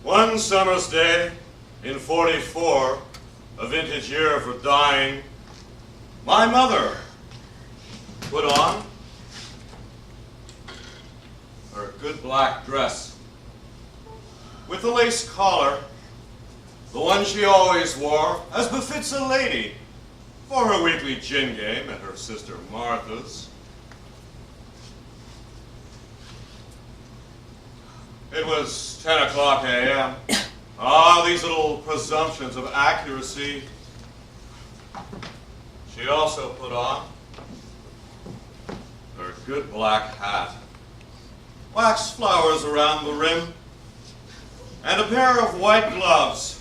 One summer's day in '44, a vintage year for dying, my mother put on her good black dress with the lace collar, the one she always wore, as befits a lady, for her weekly gin game at her sister Martha's. It was 10 o'clock a.m. Ah, these little presumptions of accuracy. She also put on her good black hat, wax flowers around the rim, and a pair of white gloves,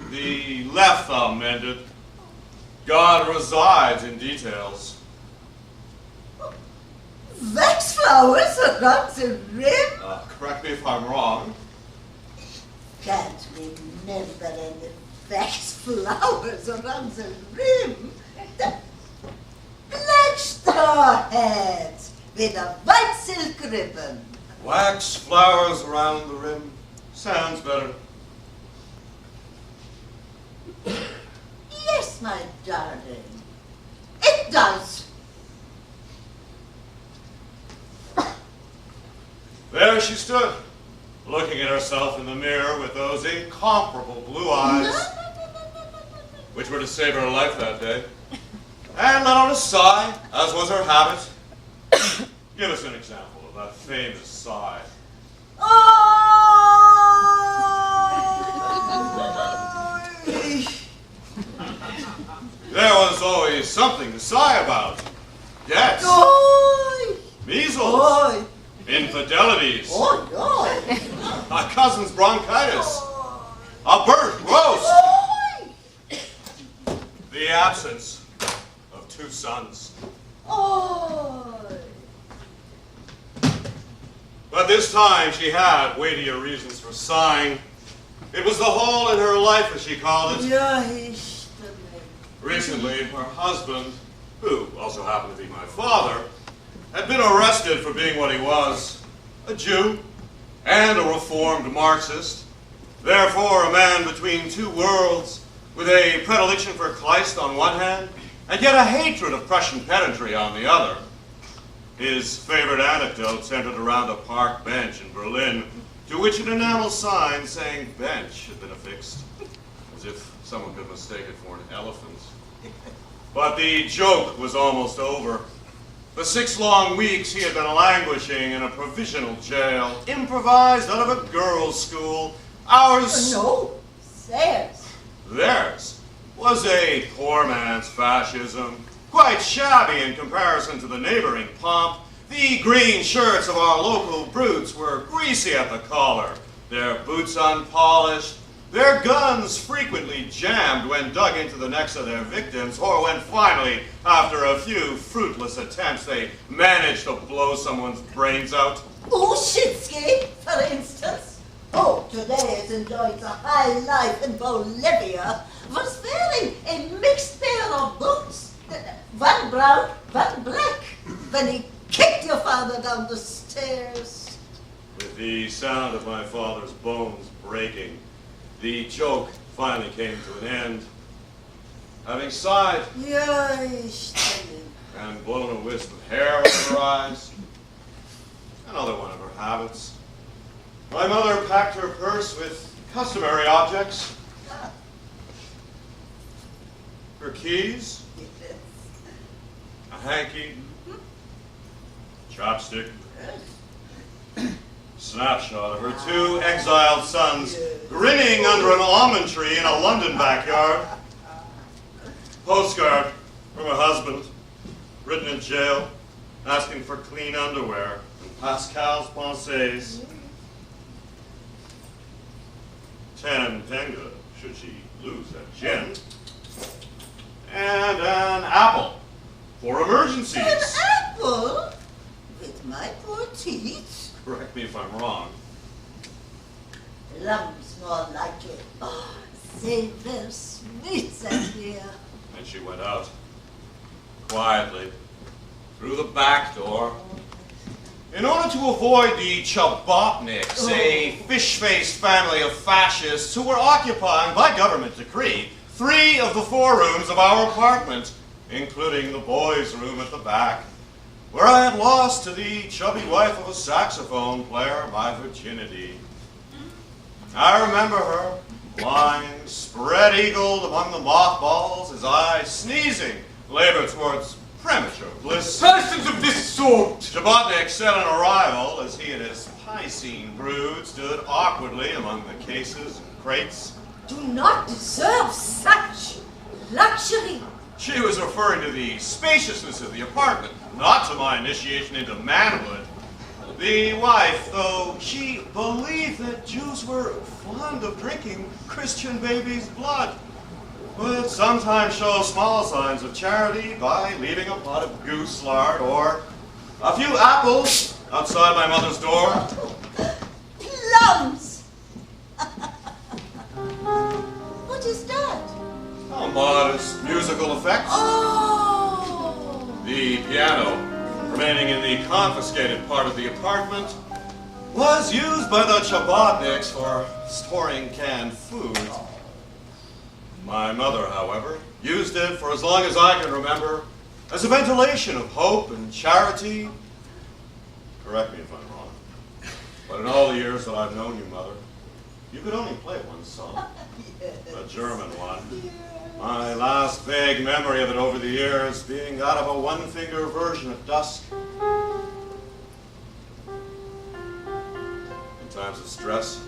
the left thumb mended. God resides in details. Wax flowers around the rim? Correct me if I'm wrong. Can't remember any wax flowers around the rim. The black straw hat with a white silk ribbon. Wax flowers around the rim. Sounds better. Yes, my darling. It does. There she stood, looking at herself in the mirror with those incomparable blue eyes, which were to save her life that day, and let out a sigh, as was her habit. Give us an example of that famous sigh. There was always something to sigh about. Debts, measles, infidelities, my cousin's bronchitis, a burnt roast, the absence of 2 sons. But this time she had weightier reasons for sighing. It was the hole in her life, as she called it. Recently, her husband, who also happened to be my father, had been arrested for being what he was, a Jew and a reformed Marxist, therefore a man between 2 worlds, with a predilection for Kleist on one hand, and yet a hatred of Prussian pedantry on the other. His favorite anecdote centered around a park bench in Berlin, to which an enamel sign saying bench had been affixed, as if someone could mistake it for an elephant. But the joke was almost over. For 6 long weeks he had been languishing in a provisional jail, improvised out of a girls' school. Ours... No, Theirs was a poor man's fascism, quite shabby in comparison to the neighboring pomp. The green shirts of our local brutes were greasy at the collar, their boots unpolished, their guns frequently jammed when dug into the necks of their victims, or when finally, after a few fruitless attempts, they managed to blow someone's brains out. Ushitsky, for instance. Today is enjoying the high life in Bolivia, was wearing a mixed pair of boots, one brown, one black, when he kicked your father down the stairs. With the sound of my father's bones breaking, the joke finally came to an end. Having sighed and blown a wisp of hair over her eyes, another one of her habits, my mother packed her purse with customary objects. Her keys, a hanky, chopstick, snapshot of her 2 exiled sons grinning under an almond tree in a London backyard. Postcard from her husband, written in jail, asking for clean underwear and Pascal's pensées. 10 penga, should she lose that gin. apple for emergencies. An apple? With my poor teeth? Correct me if I'm wrong. Plums more like it. Oh, they were sweet that year. And she went out, quietly, through the back door. In order to avoid the Chobotniks, a fish-faced family of fascists who were occupying, by government decree, 3 of the 4 rooms of our apartment, including the boys' room at the back, where I had lost to the chubby wife of a saxophone player my virginity. I remember her, lying spread-eagled among the mothballs as I, sneezing, labored towards premature bliss. Persons of this sort! Chobotnik said on arrival, as he and his Piscine brood stood awkwardly among the cases and crates. Do not deserve such luxury. She was referring to the spaciousness of the apartment, not to my initiation into manhood. The wife, though she believed that Jews were fond of drinking Christian babies' blood, would sometimes show small signs of charity by leaving a pot of goose lard or a few apples outside my mother's door. Plums! What is that? A modest musical effect. Oh! The piano, remaining in the confiscated part of the apartment, was used by the Chobotniks for storing canned food. My mother, however, used it for as long as I can remember as a ventilation of hope and charity. Correct me if I'm wrong, but in all the years that I've known you, Mother, you could only play one song, a German one. My last vague memory of it over the years being that of a one-finger version at dusk. In times of stress,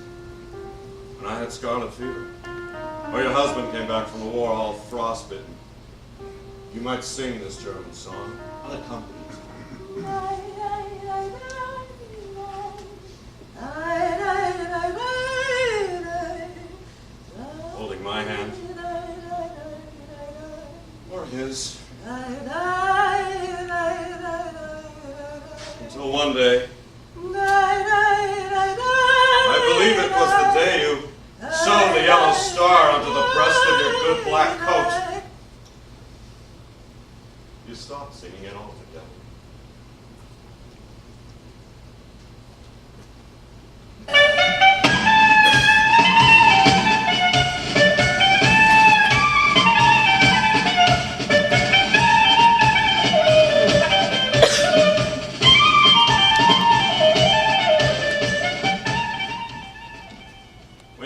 when I had scarlet fever, or your husband came back from the war all frostbitten, you might sing this German song unaccompanied. Holding my hand, or his, until one day, I believe it was the day you sewed the yellow star onto the breast of your good black coat, you stopped singing it altogether.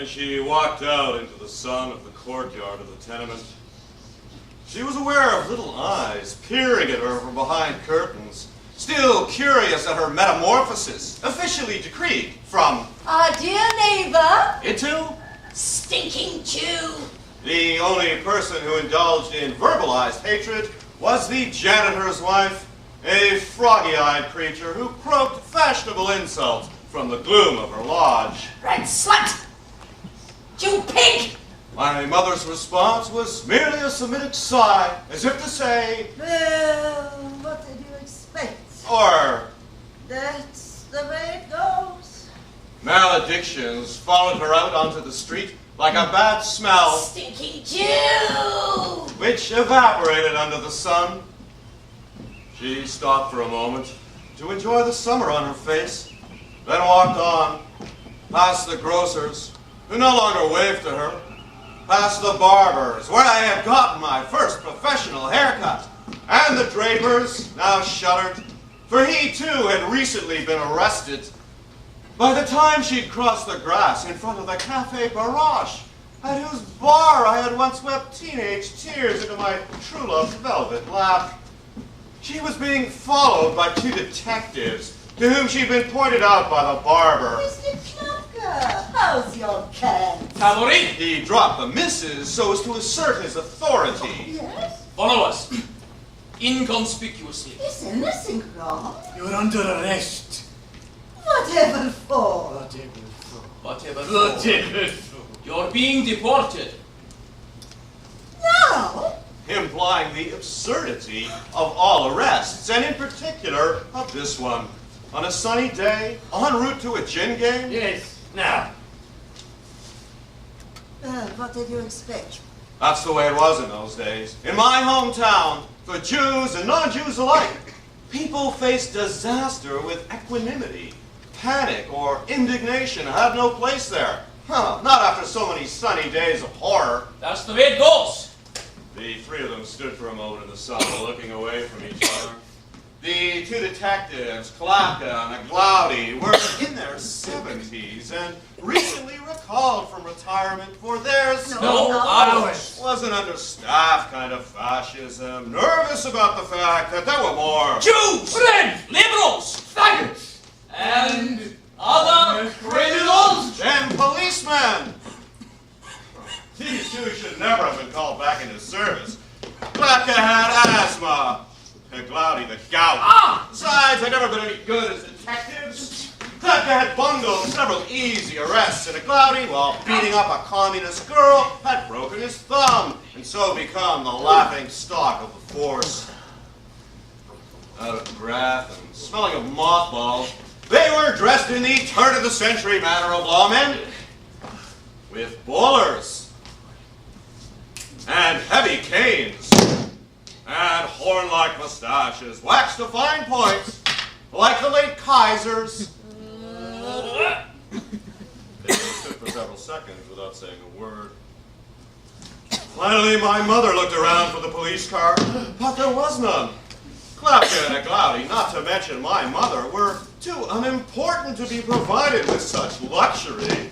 She walked out into the sun of the courtyard of the tenement. She was aware of little eyes peering at her from behind curtains, still curious at her metamorphosis, officially decreed from Our dear neighbor, into stinking Jew. the only person who indulged in verbalized hatred was the janitor's wife, a froggy-eyed creature who croaked fashionable insults from the gloom of her lodge. Red slut! Jew pig! My mother's response was merely a Semitic sigh, as if to say, Well, what did you expect? or That's the way it goes. maledictions followed her out onto the street like a bad smell, Stinking Jew! which evaporated under the sun. She stopped for a moment to enjoy the summer on her face, then walked on, past the grocers, who no longer waved to her, past the barbers, where I had gotten my first professional haircut, and the drapers, now shuttered, for he too had recently been arrested. By the time she'd crossed the grass in front of the Café Barrage, at whose bar I had once wept teenage tears into my true love's velvet lap, she was being followed by 2 detectives, to whom she'd been pointed out by the barber. Mr. Klopka, how's your cat? Tabori, He dropped the misses so as to assert his authority. Yes? follow us. Inconspicuously. Is anything wrong? You're under arrest. Whatever for? Whatever. Whatever. You're being deported. Now? implying the absurdity of all arrests, and in particular of this one. On a sunny day, en route to a gin game? Yes. Now. What did you expect? That's the way it was in those days. In my hometown, for Jews and non-Jews alike, people faced disaster with equanimity. Panic or indignation had no place there. Not after so many sunny days of horror. That's the way it goes. The three of them stood for a moment in the sun, looking away from each other. The two detectives, Klapka and Glaudy, were in their 70s and recently recalled from retirement for theirs No hours. was an understaffed kind of fascism, nervous about the fact that there were more Jews, Friends, liberals, faggots, and other criminals. than policemen. These two should never have been called back into service. Klapka had asthma. Glaudy the gout. Besides, they'd never been any good as detectives. Klapka had bungled several easy arrests, and Glaudy, while beating up a communist girl, had broken his thumb, and so become the laughing stock of the force. Out of breath and smelling of mothballs, they were dressed in the turn-of-the-century manner of lawmen, with bowlers, and heavy canes, and horn-like mustaches, waxed to fine points, like the late Kaiser's. They stood for several seconds without saying a word. Finally, my mother looked around for the police car, but there was none. Klapka and Glaudy, not to mention my mother, were too unimportant to be provided with such luxury.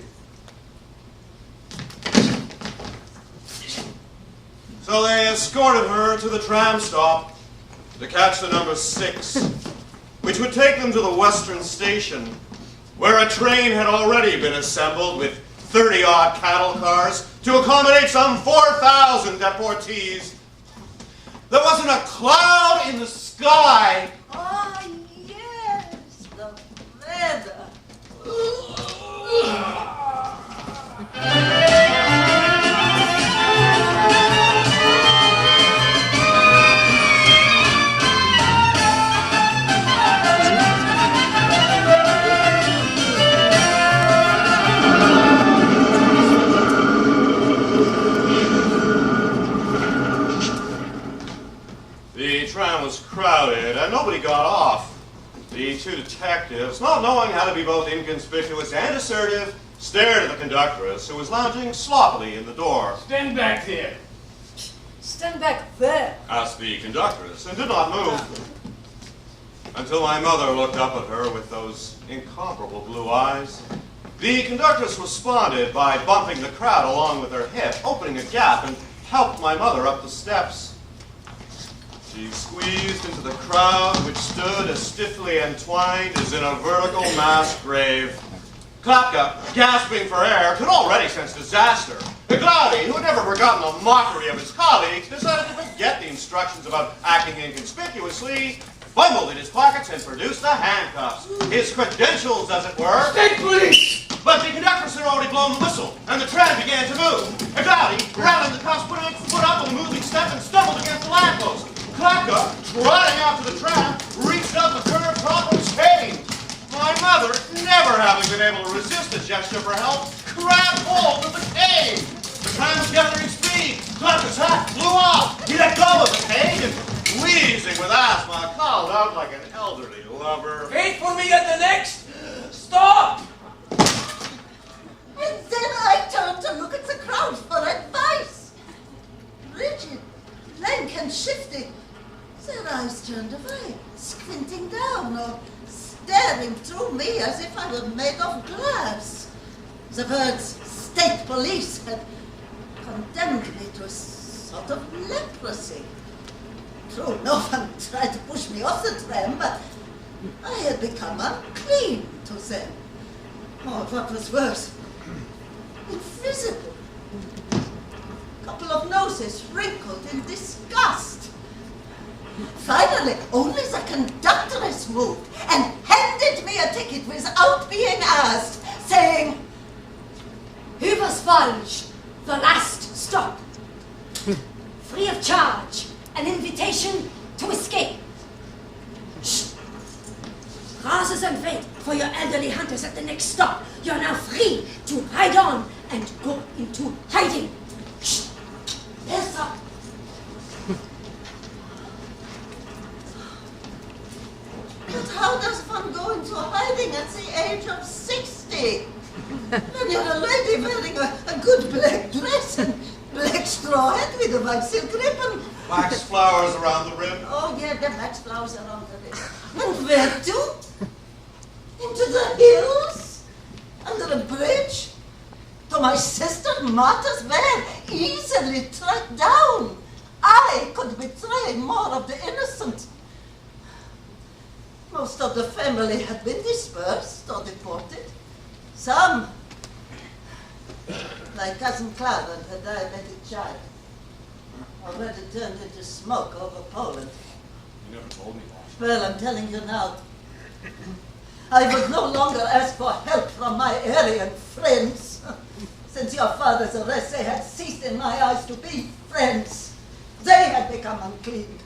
So they escorted her to the tram stop to catch the number 6, which would take them to the Western Station, where a train had already been assembled with 30-odd cattle cars to accommodate some 4,000 deportees. There wasn't a cloud in the sky. Oh, yes, the weather. The tram was crowded and nobody got off. The two detectives, not knowing how to be both inconspicuous and assertive, stared at the conductress, who was lounging sloppily in the door. Stand back there. Stand back there. Asked the conductress, and did not move. Until my mother looked up at her with those incomparable blue eyes. The conductress responded by bumping the crowd along with her hip, opening a gap, and helped my mother up the steps. She squeezed into the crowd, which stood as stiffly entwined as in a vertical mass grave. Klapka, gasping for air, could already sense disaster. Glaudy, who had never forgotten the mockery of his colleagues, decided to forget the instructions about acting inconspicuously, fumbled in his pockets, and produced the handcuffs. His credentials, as it were. State police! But the conductress had already blown the whistle, and the tram began to move. Glaudy, rattling the cuffs, put a foot up on the moving step and stumbled against the lamppost. Klapka, trotting out to the tram, reached out the curved top of his cane. My mother, never having been able to resist a gesture for help, grabbed hold of the cane. The tram was gathering speed. Klapka's hat flew off. He let go of the cane and, wheezing with asthma, called out like an elderly lover. Wait for me at the next stop. And then I turned to look at the crowd for advice. Rigid, lank and shifty, their eyes turned away, squinting down or staring through me as if I were made of glass. The words state police had condemned me to a sort of leprosy. True, no one tried to push me off the tram, but I had become unclean to them. Or what was worse, invisible. A couple of noses wrinkled in disgust. Finally, only the conductress moved and handed me a ticket without being asked, saying, Überfalsch, the last stop. Free of charge. an invitation to escape. Shh. Rise and wait for your elderly hunters at the next stop. You are now free to ride on and go into hiding. Shh. Elsa. But how does one go into hiding at the age of 60? When you're a lady wearing a good black dress and black straw hat with a white silk ribbon. Wax flowers around the rim. Oh yeah, the wax flowers around the rim. And where to? Into the hills? Under a bridge? To my sister Martha's where? Easily tracked down. I could betray more of the innocent. Most of the family had been dispersed or deported. Some, like Cousin Clara and her diabetic child, already turned into smoke over Poland. You never told me that. Well, I'm telling you now. I would no longer ask for help from my Aryan friends. Since your father's arrest, they had ceased in my eyes to be friends. They had become unclean.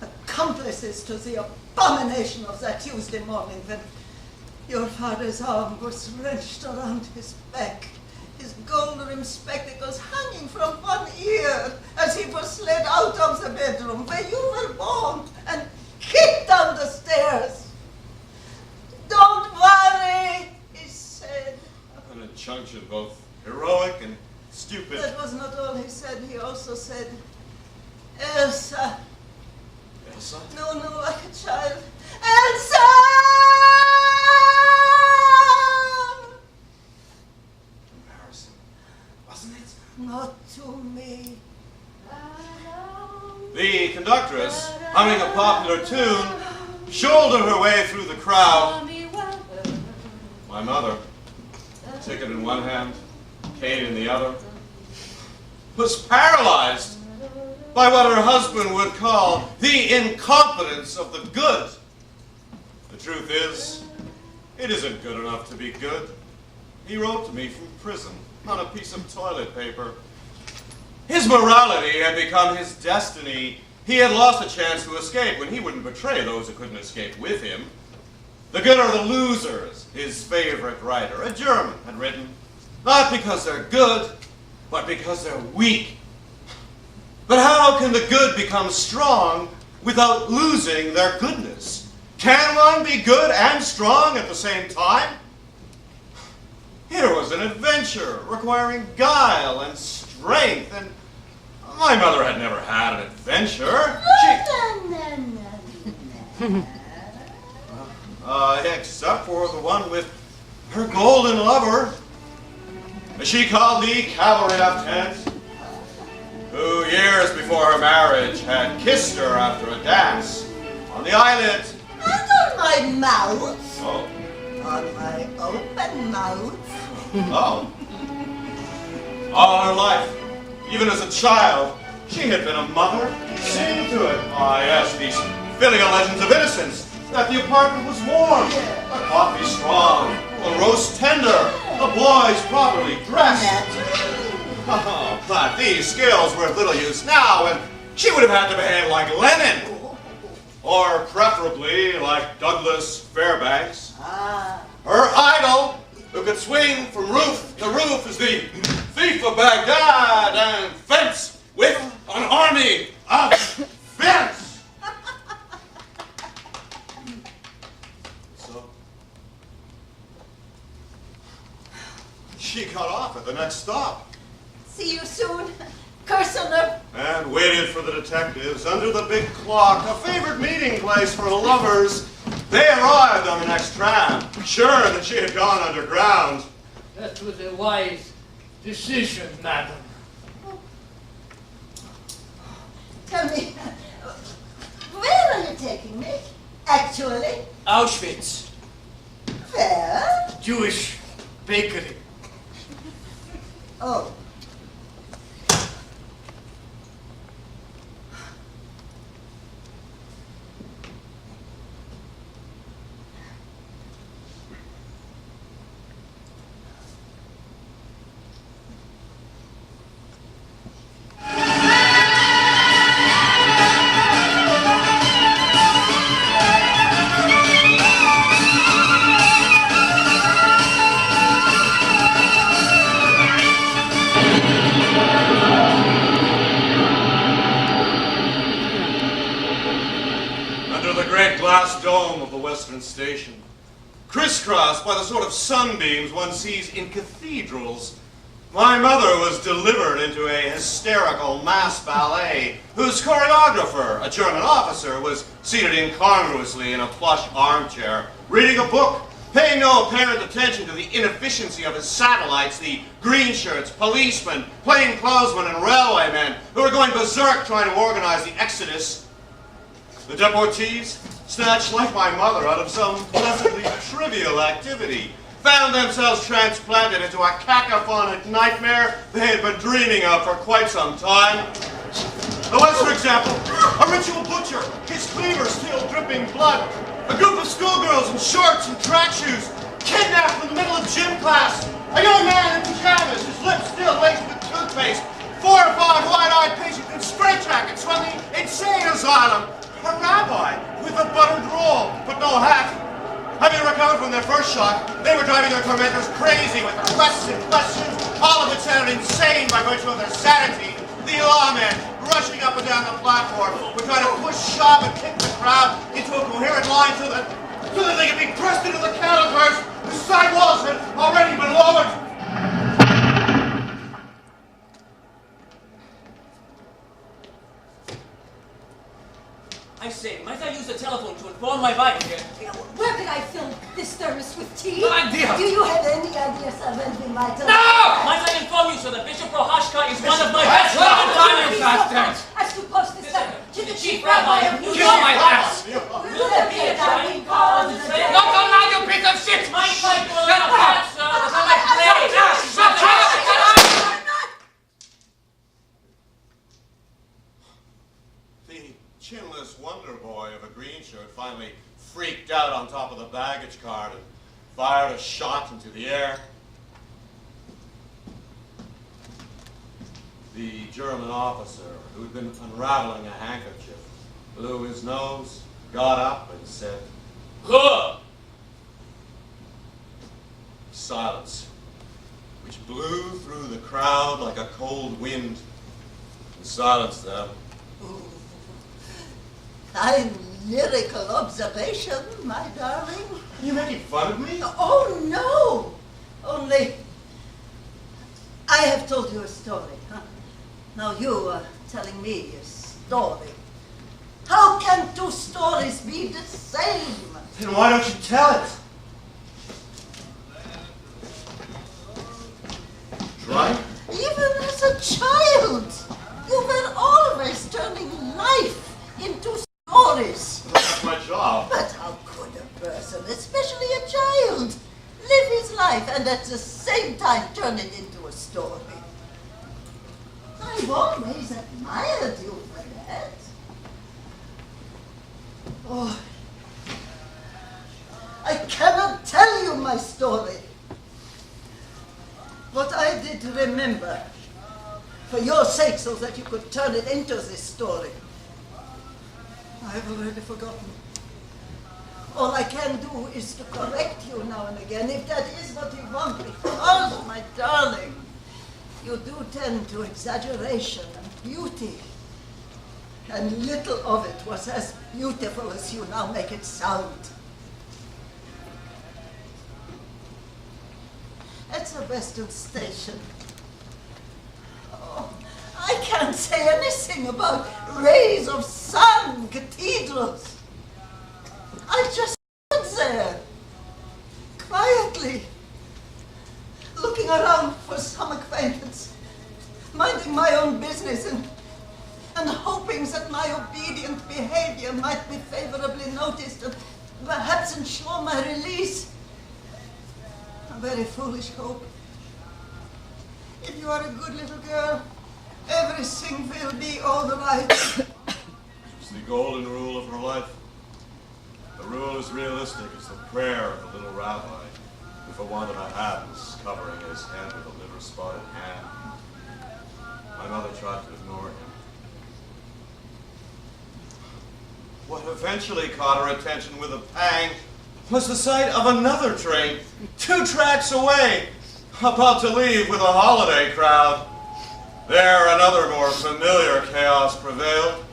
Accomplices to the abomination of that Tuesday morning when your father's arm was wrenched around his back, his gold-rimmed spectacles hanging from one ear as he was led out of the bedroom where you were born and kicked down the stairs. Don't worry, he said. An injunction both heroic and stupid. That was not all he said. He also said, Elsa. Elsa? No, like a child. Elsa! Embarrassing, wasn't it? Not to me. The conductress, humming a popular tune, shouldered her way through the crowd. My mother, ticket in one hand, cane in the other, was paralyzed by what her husband would call the incompetence of the good. The truth is, it isn't good enough to be good. He wrote to me from prison on a piece of toilet paper. His morality had become his destiny. He had lost a chance to escape when he wouldn't betray those who couldn't escape with him. The good are the losers, his favorite writer, a German, had written, not because they're good, but because they're weak. But how can the good become strong without losing their goodness? Can one be good and strong at the same time? Here was an adventure requiring guile and strength, and my mother had never had an adventure. Except for the one with her golden lover. She called the cavalry of tent, who years before her marriage had kissed her after a dance on the eyelid. And on my mouth. Oh. On my open mouth. Oh. All her life, even as a child, she had been a mother. Seeing to it, yes, these filial legends of innocence, that the apartment was warm, the coffee strong, the roast tender, the boys properly dressed. Oh, but these skills were of little use now, and she would have had to behave like Lenin, or preferably like Douglas Fairbanks. Her idol, who could swing from roof to roof as the thief of Baghdad and fence with an army of fence. So, she got off at the next stop. See you soon. Curse on her. And waited for the detectives under the big clock, a favorite meeting place for the lovers. They arrived on the next tram, sure that she had gone underground. That was a wise decision, madam. Tell me, where are you taking me? Actually? Auschwitz. Where? Jewish bakery. Oh. glass dome of the Western Station, crisscrossed by the sort of sunbeams one sees in cathedrals, my mother was delivered into a hysterical mass ballet whose choreographer, a German officer, was seated incongruously in a plush armchair, reading a book, paying no apparent attention to the inefficiency of his satellites, the green shirts, policemen, plainclothesmen, and railwaymen who were going berserk trying to organize the exodus. The deportees, snatched like my mother out of some pleasantly trivial activity, found themselves transplanted into a cacophonic nightmare they had been dreaming of for quite some time. The West, for example, a ritual butcher, his cleaver still dripping blood, a group of schoolgirls in shorts and track shoes, kidnapped in the middle of gym class, a young man in pajamas, his lips still laced with toothpaste, 4 or 5 wide-eyed patients in straitjackets from the insane asylum, a rabbi with a buttered roll but no hat. Having recovered from their first shock, they were driving their tormentors crazy with requests and questions, all of which sounded insane by virtue of their sanity. The lawmen, rushing up and down the platform, were trying to push, shove, and kick the crowd into a coherent line so that they could be pressed into the cattle cars whose side walls had already been lowered. I say, might I use the telephone to inform my wife here? Where could I fill this thermos with tea? No idea! Do you have any idea, sir, when we might... No! Might I inform you, sir, that Bishop Prohashka is one of my best friends. As to post this letter to the Chief Rabbi of New York, my ass! Will there be a dining car on the train? Not allow you piece of shit! My wife will not, sir, that's how I play! Shut up! The chinless wonder boy of a green shirt finally freaked out on top of the baggage cart and fired a shot into the air. The German officer, who'd been unraveling a handkerchief, blew his nose, got up, and said, Good! Silence, which blew through the crowd like a cold wind and silenced them. Fine lyrical observation, my darling. Are you making fun of me? Oh, no! Only, I have told you a story, huh? Now you are telling me a story. How can 2 stories be the same? Then why don't you tell it? Try? Even as a child, you were always turning life into stories. That's my job. But how could a person, especially a child, live his life and at the same time turn it into a story? I've always admired you for that. Oh, I cannot tell you my story. What I did remember, for your sake, so that you could turn it into this story, I have already forgotten. All I can do is to correct you now and again, if that is what you want, because, my darling, you do tend to exaggeration and beauty, and little of it was as beautiful as you now make it sound. At the Western Station, oh, I can't say anything about rays of sun, cathedrals. I just stood there, quietly, looking around for some acquaintance, minding my own business and hoping that my obedient behavior might be favorably noticed and perhaps ensure my release. A very foolish hope. If you are a good little girl, everything will be all right. It's the golden rule of her life. The rule as realistic as the prayer of the little rabbi, who for want of a hat was covering his head with a liver-spotted hand. My mother tried to ignore him. What eventually caught her attention with a pang was the sight of another train, 2 tracks away, about to leave with a holiday crowd. There another more familiar chaos prevailed.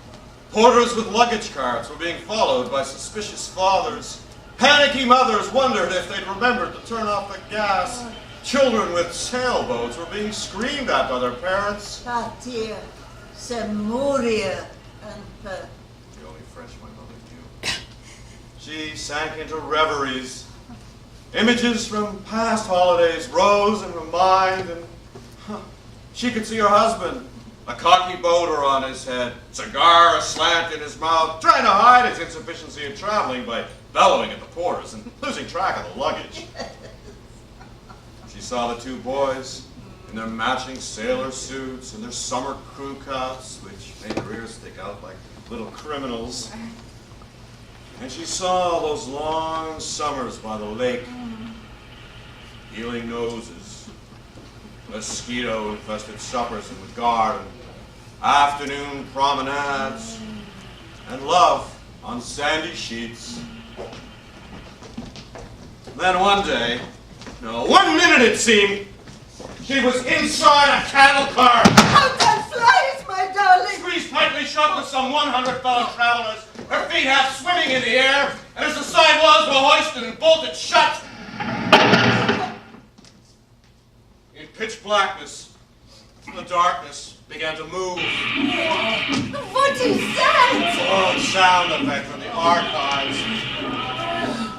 Porters with luggage carts were being followed by suspicious fathers. Panicky mothers wondered if they'd remembered to turn off the gas. Children with sailboats were being screamed at by their parents. Partir, c'est mourir, and The only French my mother knew. She sank into reveries. Images from past holidays rose in her mind, and she could see her husband, a cocky boater on his head, cigar aslant in his mouth, trying to hide his insufficiency in traveling by bellowing at the porters and losing track of the luggage. She saw the two boys in their matching sailor suits and their summer crew cuts, which made their ears stick out like little criminals. And she saw those long summers by the lake, healing noses, mosquito-infested suppers in the garden, afternoon promenades, and love on sandy sheets. Then one day, no, 1 minute it seemed, she was inside a cattle car. how time flies, my darling! Squeezed tightly shut with some 100 fellow travelers, her feet half swimming in the air, and as the sidewalls were hoisted and bolted shut. In pitch blackness, the darkness began to move. What is that? Oh, sound effect from the archives.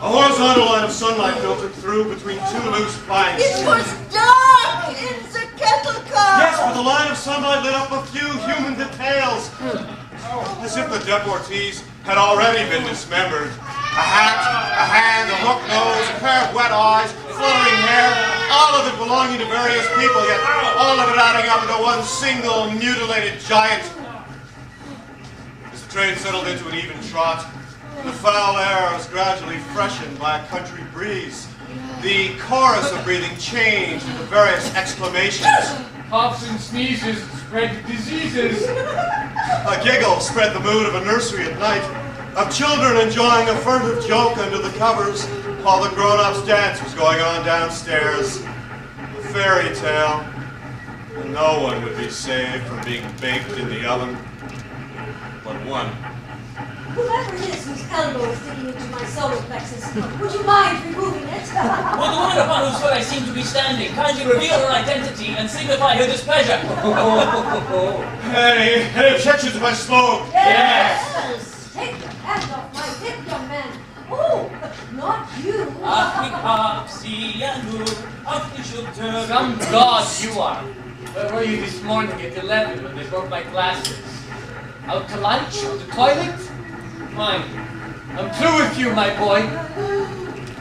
A horizontal line of sunlight filtered through between two loose planks. It was dark in the cattle car! Yes, but the line of sunlight lit up a few human details. As if the deportees had already been dismembered. A hat, a hand, a hooked nose, a pair of wet eyes, fluttering hair, all of it belonging to various people, yet all of it adding up into one single mutilated giant. As the train settled into an even trot, the foul air was gradually freshened by a country breeze. The chorus of breathing changed into various exclamations. Coughs and sneezes spread diseases. A giggle spread the mood of a nursery at night, of children enjoying a furtive joke under the covers while the grown-ups' dance was going on downstairs. A fairy tale, and no one would be saved from being baked in the oven. But one. Whoever it is whose elbow is digging into my solar plexus, would you mind removing it? Will the woman upon whose foot I seem to be standing kindly reveal her identity and signify her displeasure? Any objections if I smoke? Yes! Take your hand off my hip, young man. Oh, not you. Some god you are. Where were you this morning at 11 when they broke my glasses? Out to lunch? Or the toilet? Fine. I'm through with you, my boy.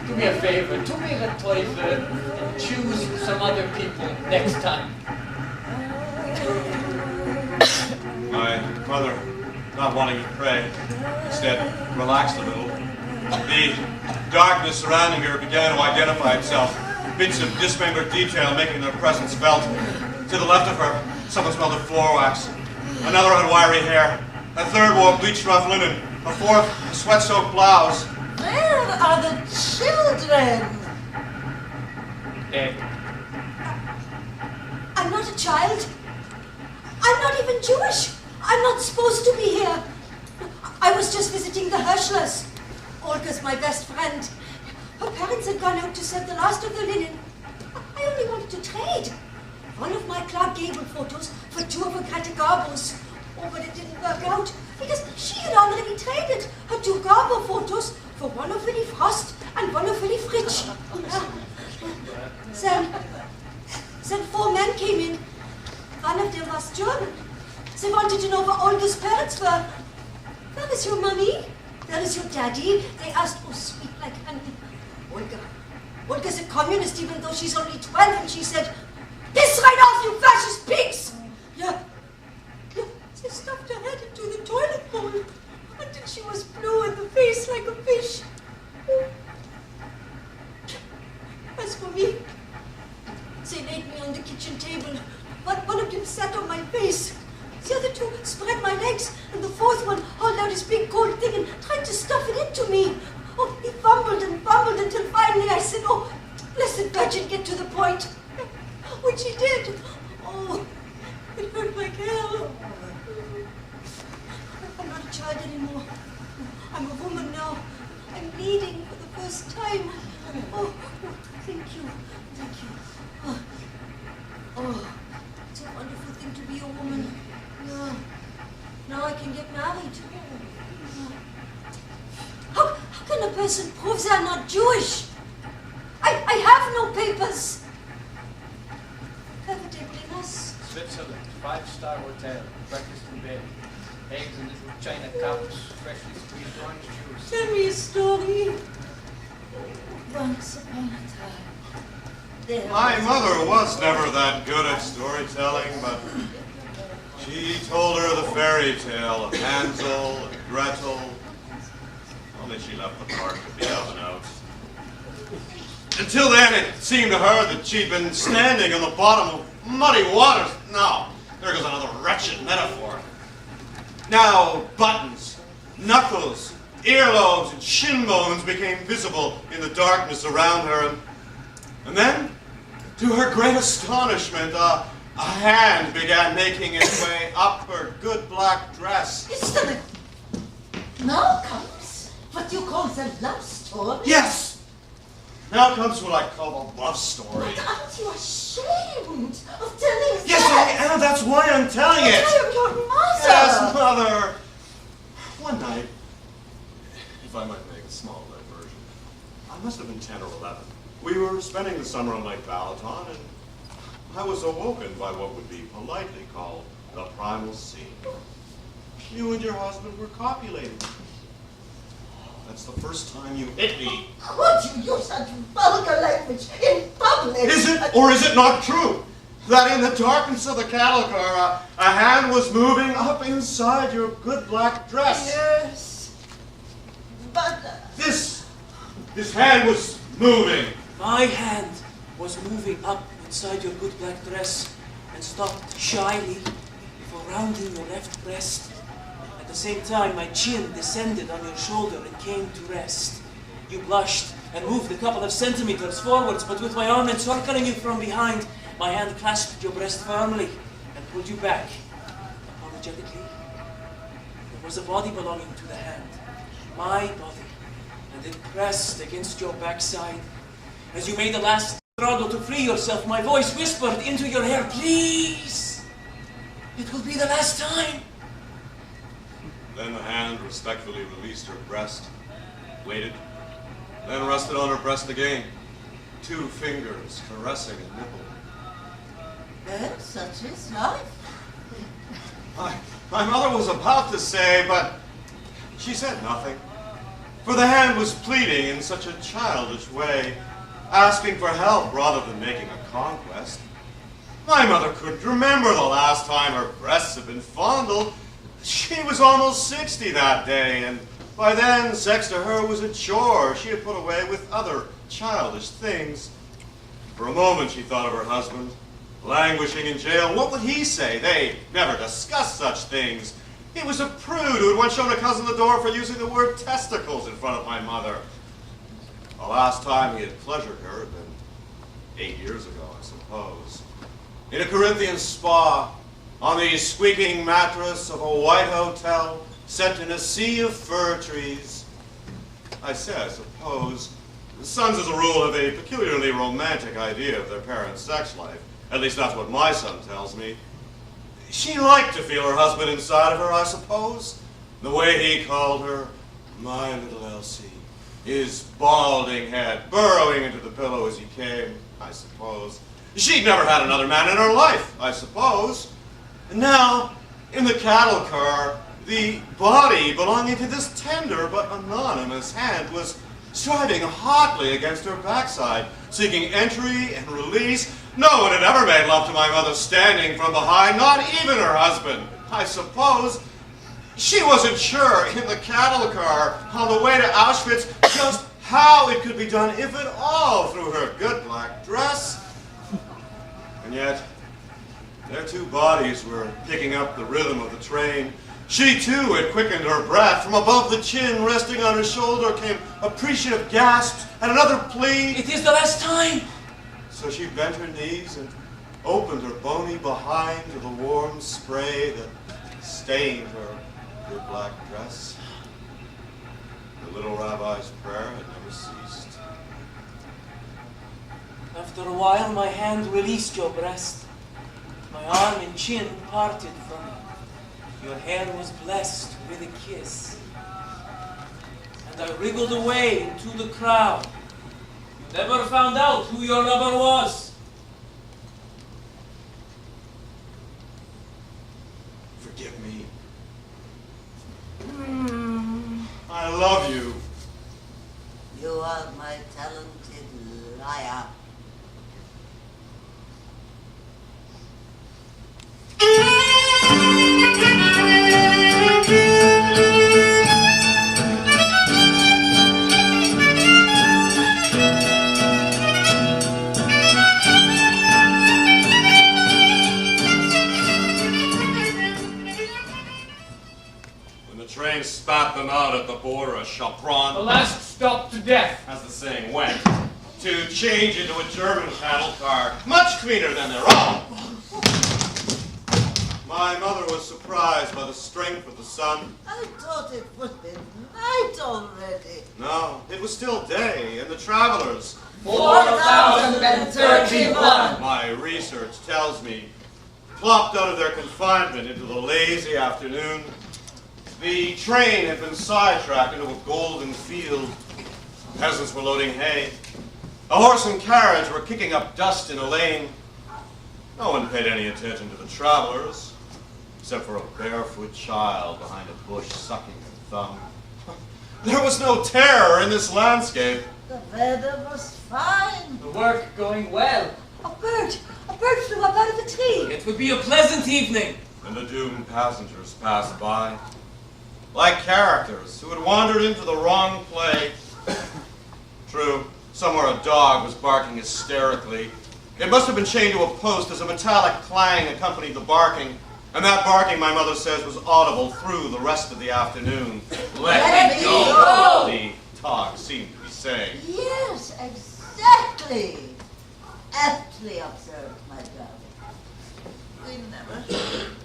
Do me a favor. Do me the toilet and choose some other people next time. My mother, not wanting to pray, instead relaxed a little. The darkness surrounding her began to identify itself. Bits of dismembered detail making their presence felt. To the left of her, someone smelled of floor wax. Another had wiry hair. A third wore bleached rough linen. A fourth, a sweat-soaked blouse. Where are the children? Dead. I'm not a child. I'm not even Jewish. I'm not supposed to be here. I was just visiting the Hirschlers. Olga's my best friend. Her parents had gone out to sell the last of the linen. I only wanted to trade. One of my Clark Gable photos for two of her Greta Garbos. Oh, but it didn't work out because she had already traded her two Garbo photos for one of Willy Frost and one of Willy Fritsch. Then 4 men came in. One of them was German. They wanted to know where Olga's parents were. Where is your mommy? Where is your daddy? They asked, oh, sweet like honey. Olga's a communist even though she's only 12, and she said, piss right off, you fascist pigs! Yeah. They stuffed her head into the toilet bowl until she was blue in the face like a fish. As for me, they laid me on the kitchen table. One of them sat on my face. The other two spread my legs, and the fourth one hauled out his big gold thing and tried to stuff it into me. Oh, he fumbled and fumbled until finally I said, oh, blessed Virgin, get to the point. Which he did. Oh, it hurt like hell. I'm not a child. hurt anymore. I'm a woman now. I'm bleeding for the first time. Oh, thank you. Thank you. Oh, it's a wonderful thing to be a woman. Yeah. Now I can get married. How can a person prove they're not Jewish? I have no papers. Evidently not. Switzerland, 5-star hotel, breakfast in bed, eggs in little china cups, freshly squeezed orange juice. Tell me a story. Once upon a time, there My was mother was never that good at storytelling, but she told her the fairy tale of Hansel and Gretel. Only she left the part with the elven elves. Until then, it seemed to her that she'd been standing on the bottom of muddy waters. Now, there goes another wretched metaphor. Now, buttons, knuckles, earlobes, and shin bones became visible in the darkness around her, and then, to her great astonishment, a hand began making its way up her good black dress. Isn't it? Now comes what you call the love story? Yes! Now comes what I call the love story. But aren't you ashamed of telling Yes, that? I am. That's why I'm telling it. Tell your mother. Yes, Mother. One night, if I might make a small diversion, I must have been 10 or 11. We were spending the summer on Lake Balaton, and I was awoken by what would be politely called the primal scene. You and your husband were copulating. That's the first time you hit me. Could you use such vulgar language in public? Is it, or is it not true, that in the darkness of the cattle car, a hand was moving up inside your good black dress? Yes. But... This hand was moving. My hand was moving up inside your good black dress and stopped shyly before rounding your left breast. At the same time, my chin descended on your shoulder and came to rest. You blushed and moved a couple of centimeters forwards, but with my arm encircling you from behind, my hand clasped your breast firmly and pulled you back. Apologetically, there was a body belonging to the hand, my body, and it pressed against your backside. As you made the last struggle to free yourself, my voice whispered into your hair, "Please, it will be the last time." Then the hand respectfully released her breast, waited, then rested on her breast again, 2 fingers caressing a nipple. Well, such is life. My mother was about to say, but she said nothing, for the hand was pleading in such a childish way, asking for help rather than making a conquest. My mother couldn't remember the last time her breasts had been fondled. She was almost 60 that day, and by then sex to her was a chore she had put away with other childish things. For a moment she thought of her husband, languishing in jail. What would he say? They never discussed such things. He was a prude who had once shown a cousin the door for using the word testicles in front of my mother. The last time he had pleasured her had been 8 years ago, I suppose. In a Corinthian spa, on the squeaking mattress of a white hotel set in a sea of fir trees. I say, I suppose, sons as a rule have a peculiarly romantic idea of their parents' sex life. At least that's what my son tells me. She liked to feel her husband inside of her, I suppose. The way he called her, my little Elsie, his balding head burrowing into the pillow as he came, I suppose. She'd never had another man in her life, I suppose. And now, in the cattle car, the body belonging to this tender but anonymous hand was striving hotly against her backside, seeking entry and release. No one had ever made love to my mother standing from behind, not even her husband, I suppose. She wasn't sure in the cattle car on the way to Auschwitz just how it could be done, if at all, through her good black dress. And yet, their 2 bodies were picking up the rhythm of the train. She, too, had quickened her breath. From above the chin, resting on her shoulder, came appreciative gasps and another plea. It is the last time. So she bent her knees and opened her bony behind to the warm spray that stained her good black dress. The little rabbi's prayer had never ceased. After a while, my hand released your breast. My arm and chin parted from you. Your hair was blessed with a kiss. And I wriggled away into the crowd. You never found out who your lover was. Forgive me. I love you. You are my talented liar. When the train spat them out at the border of Chapron, The last stop to death. as the saying went, to change into a German cattle car, much cleaner than their own. My mother was surprised by the strength of the sun. I thought it would be night already. No, it was still day, and the travelers, 4,031. my research tells me, plopped out of their confinement into the lazy afternoon. The train had been sidetracked into a golden field. Peasants were loading hay. A horse and carriage were kicking up dust in a lane. No one paid any attention to the travelers, except for a barefoot child behind a bush sucking her thumb. There was no terror in this landscape. The weather was fine. The work going well. A bird flew up out of the tree. It would be a pleasant evening. And the doomed passengers passed by, like characters who had wandered into the wrong play. True, somewhere a dog was barking hysterically. It must have been chained to a post as a metallic clang accompanied the barking, and that barking, my mother says, was audible through the rest of the afternoon. Let me go! The dog seemed to be saying. Yes, exactly. Aptly observed, my darling. We never had a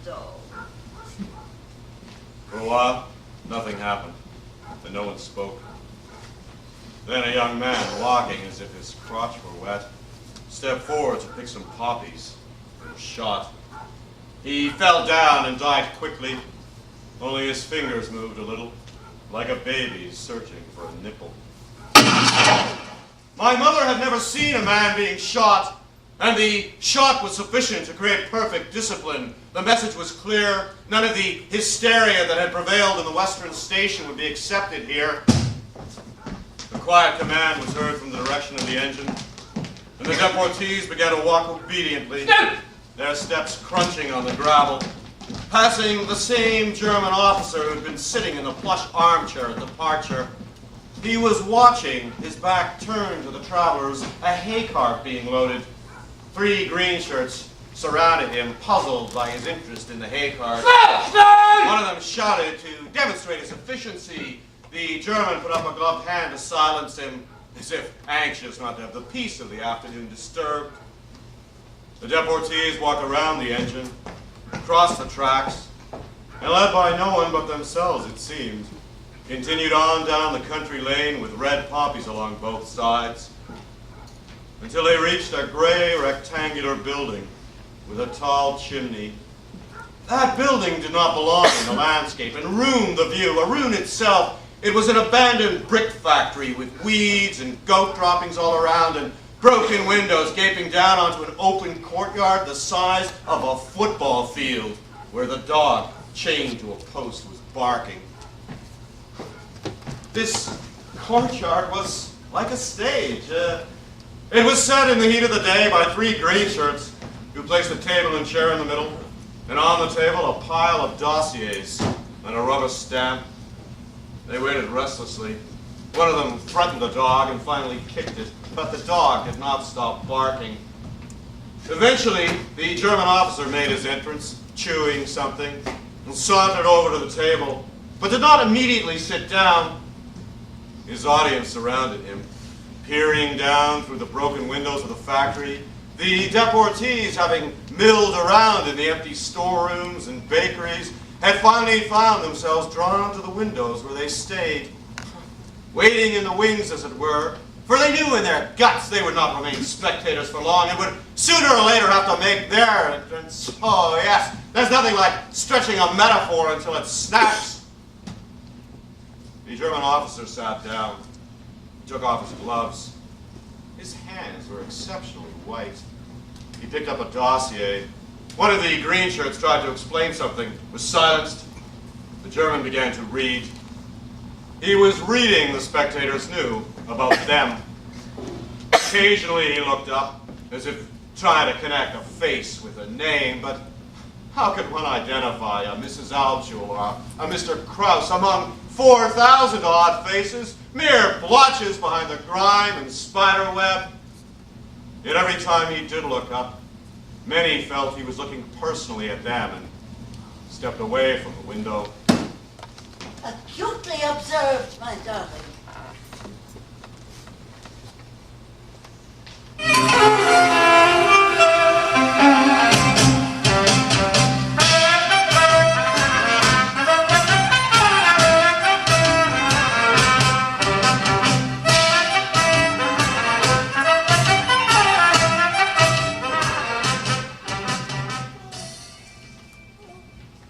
dog. For a while, nothing happened, and no one spoke. Then a young man, walking as if his crotch were wet, stepped forward to pick some poppies and was shot. He fell down and died quickly. Only his fingers moved a little, like a baby's searching for a nipple. My mother had never seen a man being shot, and the shot was sufficient to create perfect discipline. The message was clear. None of the hysteria that had prevailed in the Western Station would be accepted here. A quiet command was heard from the direction of the engine, and the deportees began to walk obediently, their steps crunching on the gravel, passing the same German officer who had been sitting in the plush armchair at departure. He was watching, his back turned to the travelers, a hay cart being loaded. 3 green shirts surrounded him, puzzled by his interest in the hay cart. One of them shouted to demonstrate his efficiency. The German put up a gloved hand to silence him, as if anxious not to have the peace of the afternoon disturbed. The deportees walked around the engine, crossed the tracks, and led by no one but themselves, it seemed, continued on down the country lane with red poppies along both sides, until they reached a gray rectangular building with a tall chimney. That building did not belong in the landscape and ruined the view. A ruin itself. It was an abandoned brick factory with weeds and goat droppings all around and broken windows gaping down onto an open courtyard the size of a football field where the dog, chained to a post, was barking. This courtyard was like a stage. It was set in the heat of the day by 3 green shirts who placed a table and chair in the middle, and on the table a pile of dossiers and a rubber stamp. They waited restlessly. One of them threatened the dog and finally kicked it, but the dog did not stop barking. Eventually, the German officer made his entrance, chewing something, and sauntered over to the table, but did not immediately sit down. His audience surrounded him, peering down through the broken windows of the factory, the deportees having milled around in the empty storerooms and bakeries, had finally found themselves drawn to the windows where they stayed, waiting in the wings, as it were, for they knew in their guts they would not remain spectators for long and would sooner or later have to make their entrance. Oh, yes, there's nothing like stretching a metaphor until it snaps. The German officer sat down. He took off his gloves. His hands were exceptionally white. He picked up a dossier. One of the green shirts tried to explain something, was silenced. The German began to read. He was reading, the spectators knew, about them. Occasionally he looked up, as if trying to connect a face with a name, but how could one identify a Mrs. Altschuler or a Mr. Kraus among 4,000 odd faces, mere blotches behind the grime and spider web? Yet every time he did look up, many felt he was looking personally at them and stepped away from the window. Acutely observed, my darling.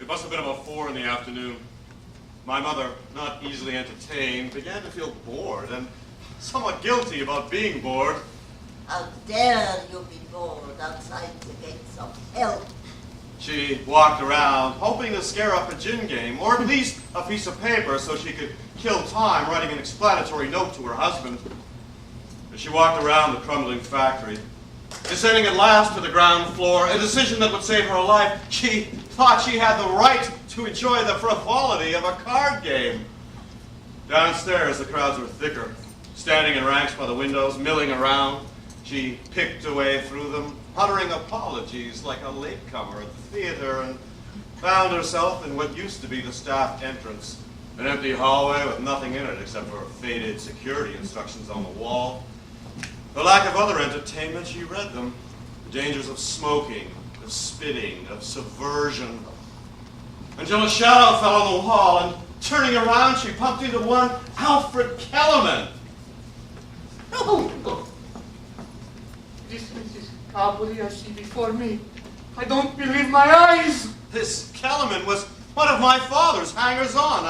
It must have been about 4 in the afternoon. My mother, not easily entertained, began to feel bored and somewhat guilty about being bored. How dare you be bored outside the gates of hell? She walked around, hoping to scare up a gin game, or at least a piece of paper so she could kill time writing an explanatory note to her husband. As she walked around the crumbling factory, descending at last to the ground floor, a decision that would save her life, she thought she had the right to enjoy the frivolity of a card game. Downstairs, the crowds were thicker, standing in ranks by the windows, milling around. She picked away through them, uttering apologies like a latecomer at the theater, and found herself in what used to be the staff entrance, an empty hallway with nothing in it except for faded security instructions on the wall. The lack of other entertainment, she read them. The dangers of smoking, of spitting, of subversion. Until a shadow fell on the wall, and turning around, she bumped into one Alfred Kellerman. This is Tabori I see before me. I don't believe my eyes. This Kellerman was one of my father's hangers-on,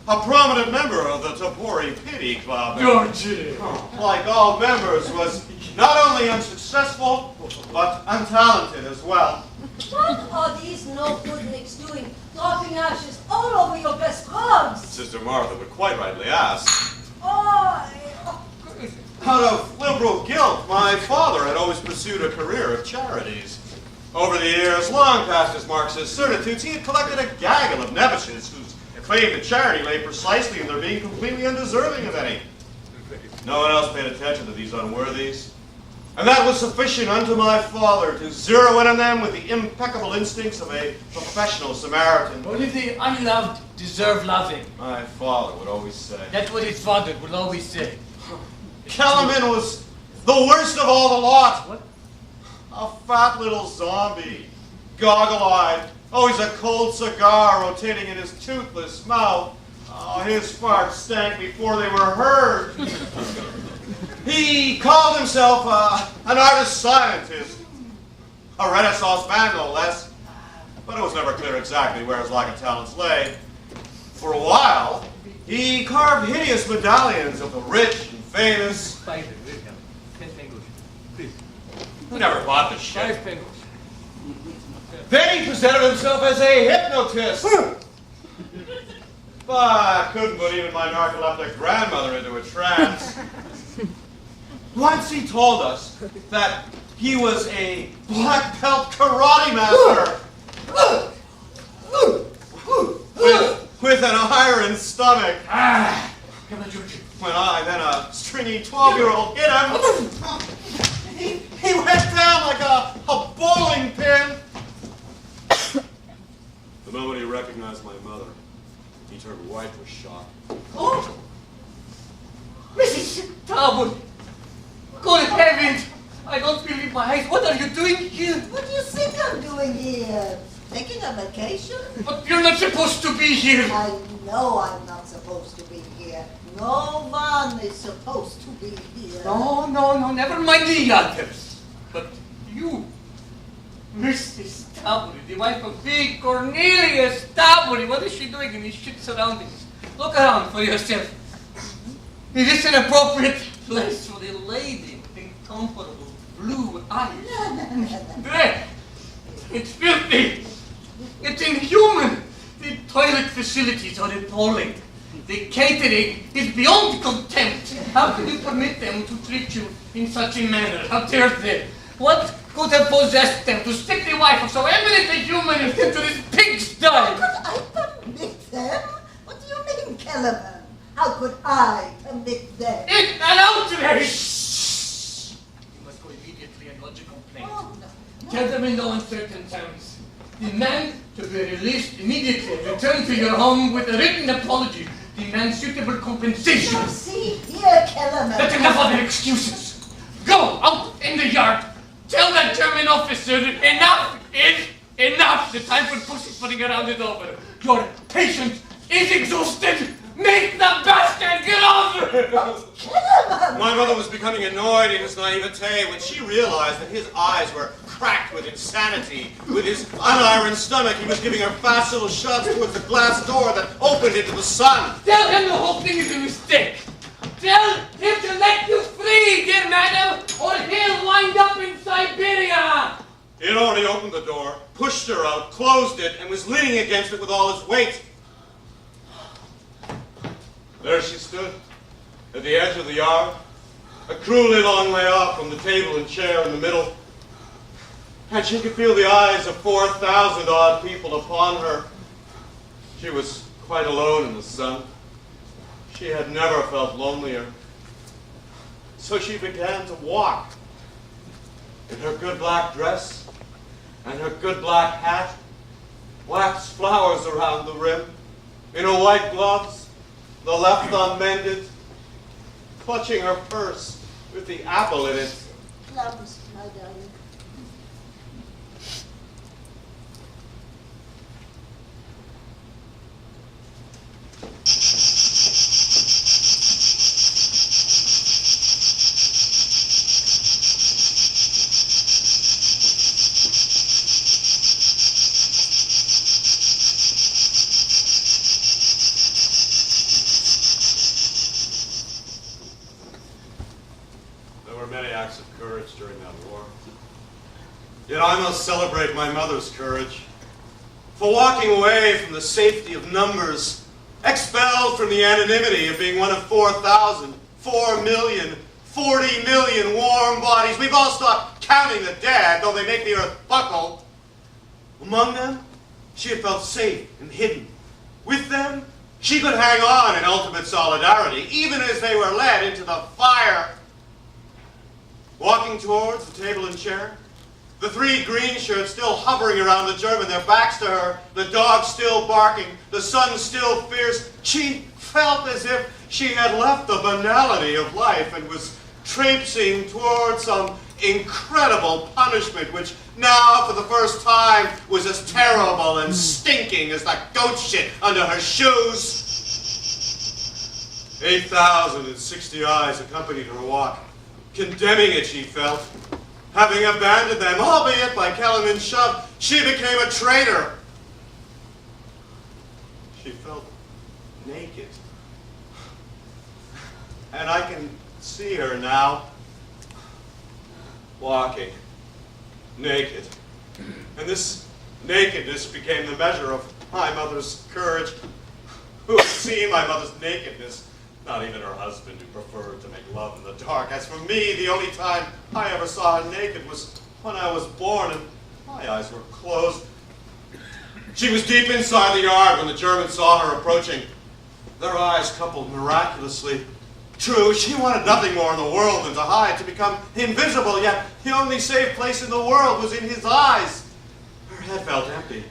a prominent member of the Tabori Pity Club. Georgie! Like all members, was not only unsuccessful, but untalented as well. What are these no-goodniks doing, dropping ashes all over your best cards? Sister Martha would quite rightly ask. Out of liberal guilt, my father had always pursued a career of charities. Over the years, long past his Marxist certitudes, he had collected a gaggle of neviches whose claim to charity lay precisely in their being completely undeserving of any. No one else paid attention to these unworthies, and that was sufficient unto my father to zero in on them with the impeccable instincts of a professional Samaritan. Only the unloved deserve loving. My father would always say. That's what his father would always say. Kellerman was the worst of all the lot. What? A fat little zombie, goggle-eyed, always a cold cigar rotating in his toothless mouth. Oh, his farts stank before they were heard. He called himself an artist scientist, a Renaissance man no less, but it was never clear exactly where his lack of talents lay. For a while, he carved hideous medallions of the rich and famous. 5 10 fingers. Please. Who never bought the shit? 5 fingers. Then he presented himself as a hypnotist. But couldn't put even my narcoleptic grandmother into a trance. Once he told us that he was a black belt karate master with an iron stomach. Come on, Georgie. When I, then a stringy 12-year-old, hit him, he went down like a bowling pin. The moment he recognized my mother, he turned white with shock. Oh! Mrs. Tabori! Good heavens! I don't believe my eyes. What are you doing here? What do you think I'm doing here? Taking a vacation? But you're not supposed to be here. I know I'm not supposed to be here. No one is supposed to be here. No, never mind the others. But you, Mrs. Tabori, the wife of big Cornelius Tabori, what is she doing in these shit surroundings? Look around for yourself. Is this an appropriate place for the lady with incomparable blue eyes? There! It's filthy! It's inhuman! The toilet facilities are appalling. The catering is beyond contempt. How can you permit them to treat you in such a manner? How dare they? What could have possessed them to stick the wife of so eminent a human into this pigsty? How could I permit them? What do you mean, Kellerman? How could I permit them? It's an outrage! You must go immediately and lodge a complaint. Oh, no. Tell them in no uncertain terms. Demand to be released immediately. Return to your home with a written apology. Demand suitable compensation. Now see here, Kellerman. That's enough other excuses. Go out in the yard. Tell that German officer enough is enough. The time for pussyfooting around is over. Your patience is exhausted. Make the bastard get over! Kellerman! My mother was becoming annoyed in his naivete when she realized that his eyes were cracked with insanity. With his unironed stomach, he was giving her fast little shots towards the glass door that opened into the sun. Tell him the whole thing is a mistake. Tell him to let you free, dear madam, or he'll wind up in Siberia. He had already opened the door, pushed her out, closed it, and was leaning against it with all his weight. There she stood, at the edge of the yard, a cruelly long way off from the table and chair in the middle. And she could feel the eyes of 4,000 odd people upon her. She was quite alone in the sun. She had never felt lonelier. So she began to walk. In her good black dress and her good black hat, wax flowers around the rim, in her white gloves, the left unmended, clutching her purse with the apple in it. Plums, my darling. During that war. Yet I must celebrate my mother's courage for walking away from the safety of numbers, expelled from the anonymity of being one of 4,000, 4 million, 40 million warm bodies. We've all stopped counting the dead, though they make the earth buckle. Among them, she had felt safe and hidden. With them, she could hang on in ultimate solidarity, even as they were led into the fire. Walking towards the table and chair, the 3 green shirts still hovering around the German, their backs to her, the dog still barking, the sun still fierce. She felt as if she had left the banality of life and was traipsing towards some incredible punishment, which now, for the first time, was as terrible and stinking as the goat shit under her shoes. 8,060 eyes accompanied her walk. Condemning it, she felt. Having abandoned them, albeit by Kellerman's shove, she became a traitor. She felt naked. And I can see her now, walking, naked. And this nakedness became the measure of my mother's courage. Who had seen my mother's nakedness? Not even her husband, who preferred to make love in the dark. As for me, the only time I ever saw her naked was when I was born, and my eyes were closed. She was deep inside the yard when the Germans saw her approaching. Their eyes coupled miraculously. True, she wanted nothing more in the world than to hide, to become invisible, yet the only safe place in the world was in his eyes. Her head felt empty.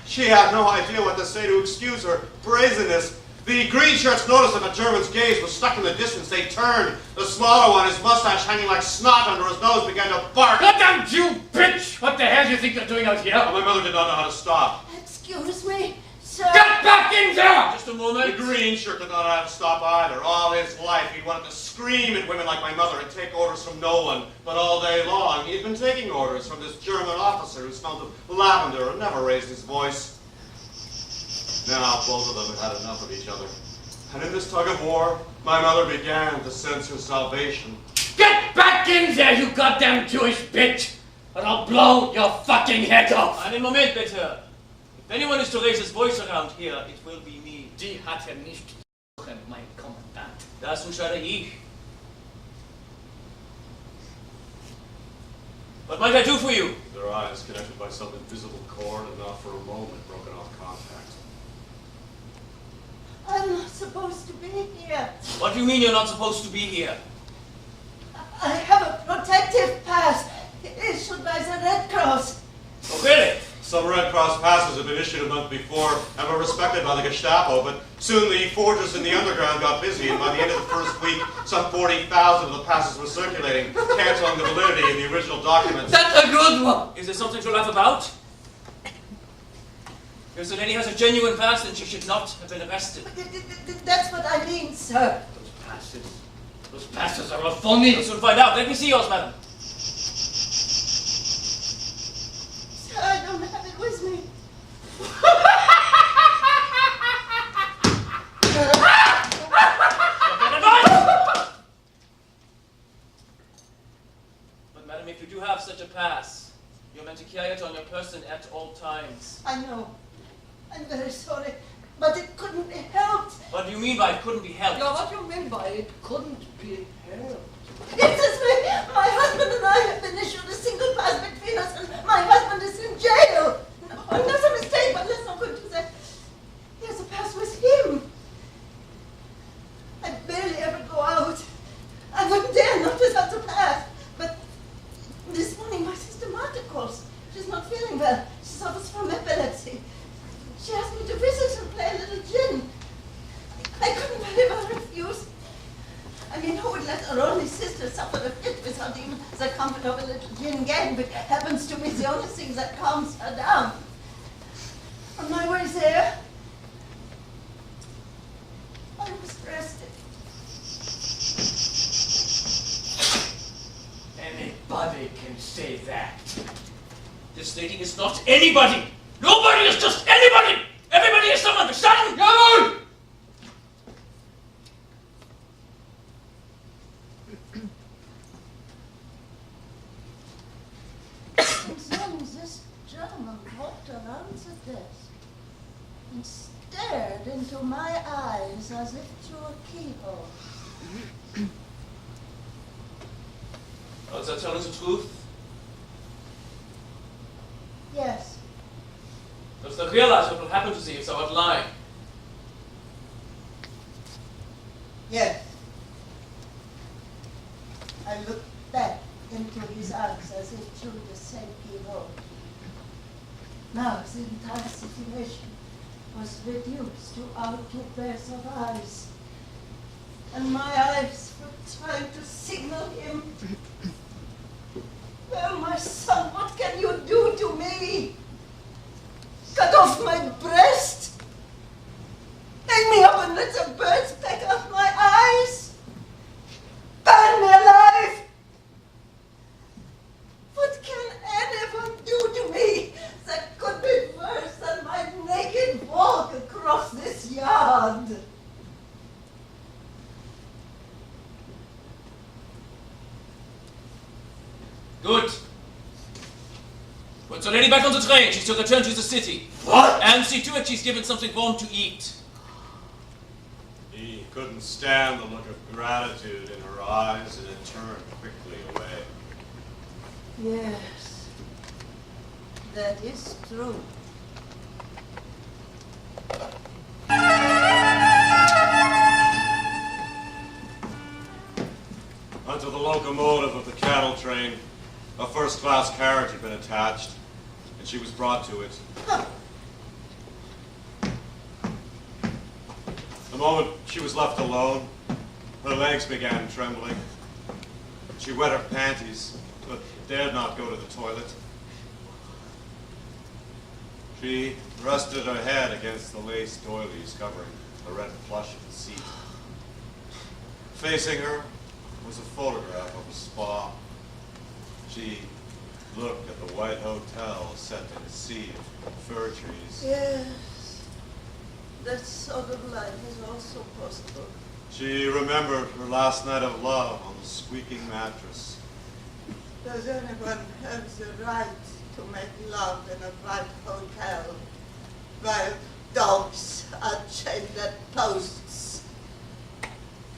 She had no idea what to say to excuse her brazenness. The green shirts noticed that the German's gaze was stuck in the distance. They turned. The smaller one, his mustache hanging like snot under his nose, began to bark. Goddamn Jew bitch! What the hell do you think you're doing out here? My mother did not know how to stop. Excuse me, sir. Get back in there! Just a moment. The green shirt did not know how to stop either. All his life he wanted to scream at women like my mother and take orders from no one. But all day long he had been taking orders from this German officer who smelled of lavender and never raised his voice. Now both of them had had enough of each other. And in this tug of war, my mother began to sense her salvation. Get back in there, you goddamn Jewish bitch! Or I'll blow your fucking head off! Einen Moment, bitte. If anyone is to raise his voice around here, it will be me. Die hat nicht gesprochen, mein Kommandant. Das entscheide ich. What might I do for you? Their eyes, connected by some invisible cord, had not for a moment broken off contact. I'm not supposed to be here. What do you mean you're not supposed to be here? I have a protective pass issued by the Red Cross. Oh, really? Some Red Cross passes had been issued a month before and were respected by the Gestapo, but soon the forgers in the underground got busy, and by the end of the first week, some 40,000 of the passes were circulating, canceling the validity of the original documents. That's a good one! Is there something to laugh about? If the lady has a genuine pass, then she should not have been arrested. That's what I mean, sir. Those passes are all phony! We'll soon find out. Let me see yours, madam. Sir, I don't have it with me. But madam, if you do have such a pass, you're meant to carry it on your person at all times. I know. I'm very sorry, but it couldn't be helped. What do you mean by it couldn't be helped? Yeah, what do you mean by it couldn't be helped? It's this way. My husband and I have been issued a single pass between us, and my husband is in jail. No, that's a mistake, but let's not go into that. He has a pass with him. I barely ever go out. I wouldn't dare not without the pass. But this morning my sister Margaret calls. She's not feeling well. She suffers from epilepsy. She asked me to visit and play a little gin. I couldn't very well refuse. I mean, who would let her only sister suffer a fit without even the comfort of a little gin gang, which happens to be the only thing that calms her down. On my way there, I was arrested. Anybody can say that. This lady is not anybody! Nobody is just anybody! Everybody is someone, understand? Jawohl! And then this German walked around the desk and stared into my eyes as if through a keyhole. Is that telling the truth? Yes. Does they realize what will happen to thee if thou art lying? Yes. I looked back into his eyes as if through the same keyhole. Now the entire situation was reduced to our two pairs of eyes. And my eyes were trying to signal him. Well, my son, what can you do to me? Cut off my breast? Hang me up and let the birds peck out my eyes? Burn me alive? What can anyone do to me that could be worse than my naked walk across this yard? Good. Put the lady back on the train. She's to return to the city. What? And see to it she's given something warm to eat. He couldn't stand the look of gratitude in her eyes, and it turned quickly away. Yes, that is true. Onto the locomotive of the cattle train, a first-class carriage had been attached, and she was brought to it. The The moment she was left alone, her legs began trembling. She wet her panties, but dared not go to the toilet. She rested her head against the lace doilies covering the red plush of the seat. Facing her was a photograph of a spa. She looked at the white hotel set in a sea of fir trees. Yes, that sort of life is also possible. She remembered her last night of love on the squeaking mattress. Does anyone have the right to make love in a white hotel while dogs are chained at posts?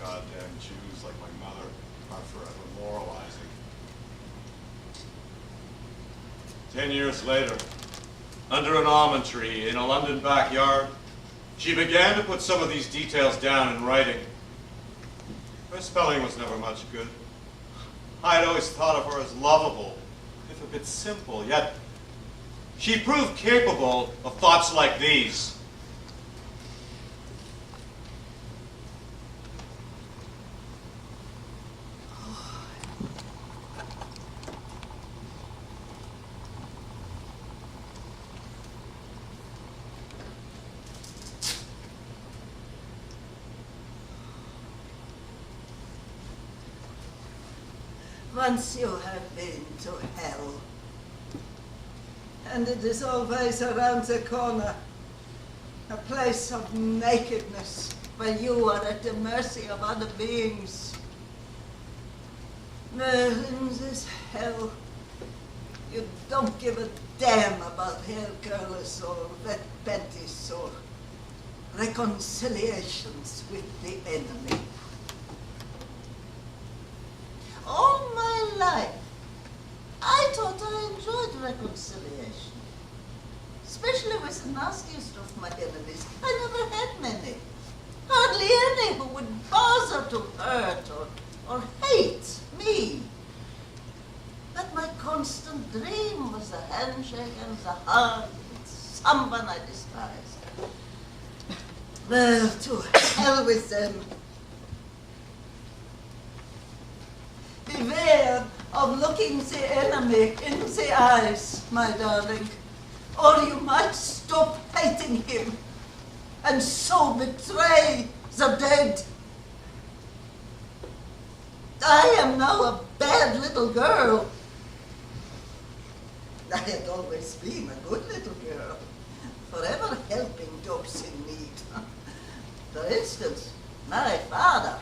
Goddamn Jews like my mother are forever moralizing. 10 years later, under an almond tree in a London backyard, she began to put some of these details down in writing. Her spelling was never much good. I had always thought of her as lovable, if a bit simple, yet she proved capable of thoughts like these. Once you have been to hell, and it is always around the corner, a place of nakedness where you are at the mercy of other beings. Well, in this hell, you don't give a damn about hair curlers or wet panties or reconciliations with the enemy. All my life, I thought I enjoyed reconciliation, especially with the nastiest of my enemies. I never had many. Hardly any who would bother to hurt or hate me. But my constant dream was the handshake and the hug with someone I despised. Well, to hell with them. Beware of looking the enemy in the eyes, my darling, or you might stop hating him and so betray the dead. I am now a bad little girl. I had always been a good little girl, forever helping those in need. For instance, my father,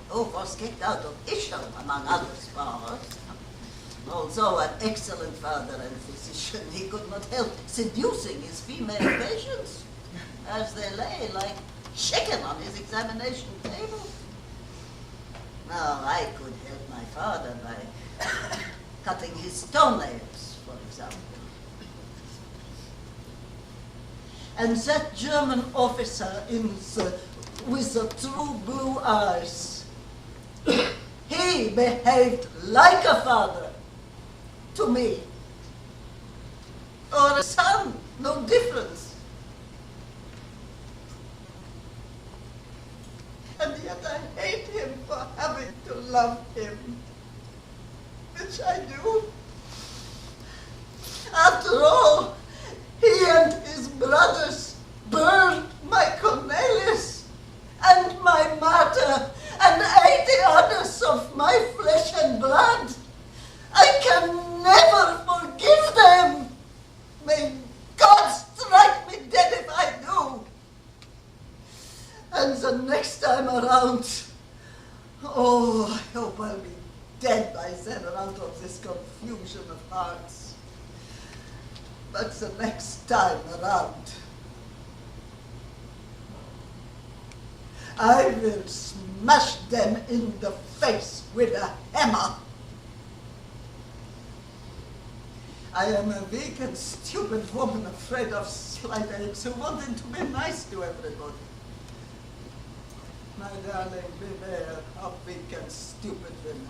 who was kicked out of Isham, among other spars. Although an excellent father and physician, he could not help seducing his female patients as they lay like chicken on his examination table. Now, I could help my father by cutting his toenails, for example. And that German officer with the true blue eyes, he behaved like a father to me. Or a son, no difference. And yet I hate him for having to love him, which I do. After all, he and his brothers burned my Cornelius and my martyr and 80 others of my flesh and blood. I can never forgive them. May God strike me dead if I do. And the next time around, oh, I hope I'll be dead by then and out of this confusion of hearts. But the next time around, I will smash them in the face with a hammer. I am a weak and stupid woman afraid of slight aches who wanted to be nice to everybody. My darling, beware of weak and stupid women.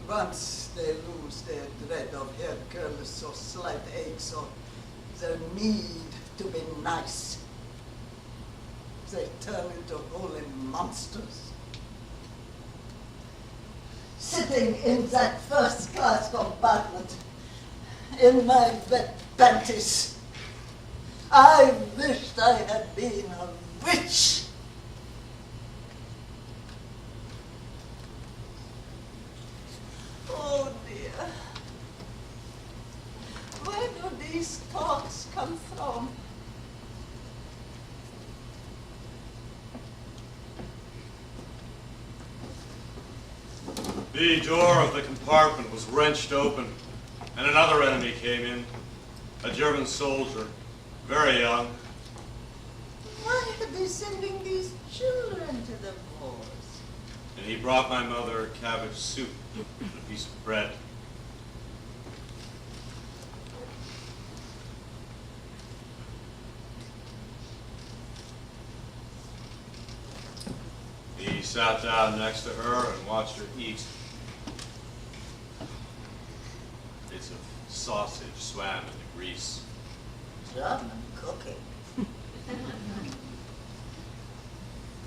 Once they lose their dread of hair curls or slight aches or their need to be nice, they turn into holy monsters. Sitting in that first-class compartment, in my wet panties, I wished I had been a witch. Oh dear. Where do these thoughts come from? The door of the compartment was wrenched open, and another enemy came in, a German soldier, very young. Why are they sending these children to the wars? And he brought my mother cabbage soup and a piece of bread. He sat down next to her and watched her eat. Bits of sausage swam in the grease. German cooking.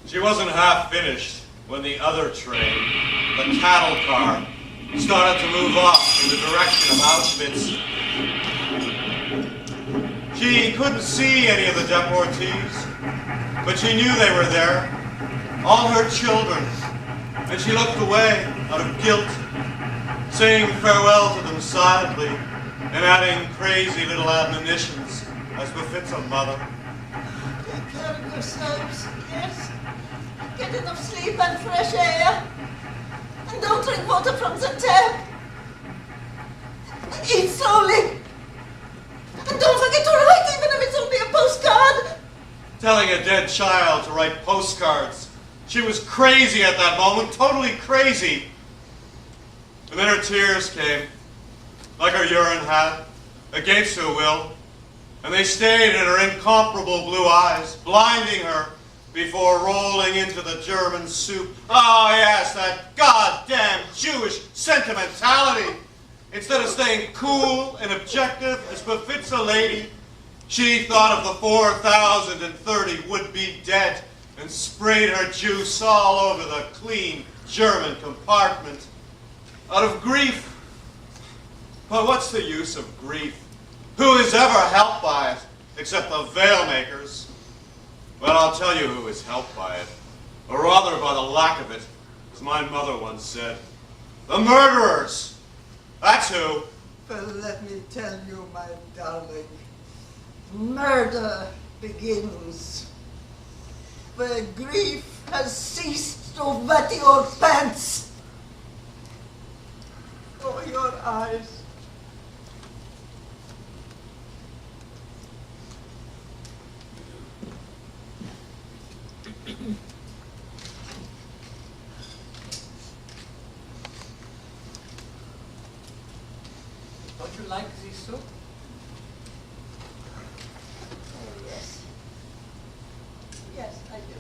She wasn't half finished when the other train, the cattle car, started to move off in the direction of Auschwitz. She couldn't see any of the deportees, but she knew they were there, all her children, and she looked away out of guilt, saying farewell to them silently and adding crazy little admonitions as befits a mother. Take care of yourselves, yes? Get enough sleep and fresh air. And don't drink water from the tap. And eat slowly. And don't forget to write, even if it's only a postcard. Telling a dead child to write postcards. She was crazy at that moment, totally crazy. And then her tears came, like her urine had, against her will. And they stayed in her incomparable blue eyes, blinding her before rolling into the German soup. Oh yes, that goddamn Jewish sentimentality. Instead of staying cool and objective as befits a lady, she thought of the 4,030 would-be dead and sprayed her juice all over the clean German compartment. Out of grief. But what's the use of grief? Who is ever helped by it, except the veil makers? Well, I'll tell you who is helped by it, or rather by the lack of it, as my mother once said. The murderers! That's who. Well, let me tell you, my darling, murder begins where grief has ceased to wet your pants or your eyes. Don't you like this soup? Oh, yes. Yes, I do.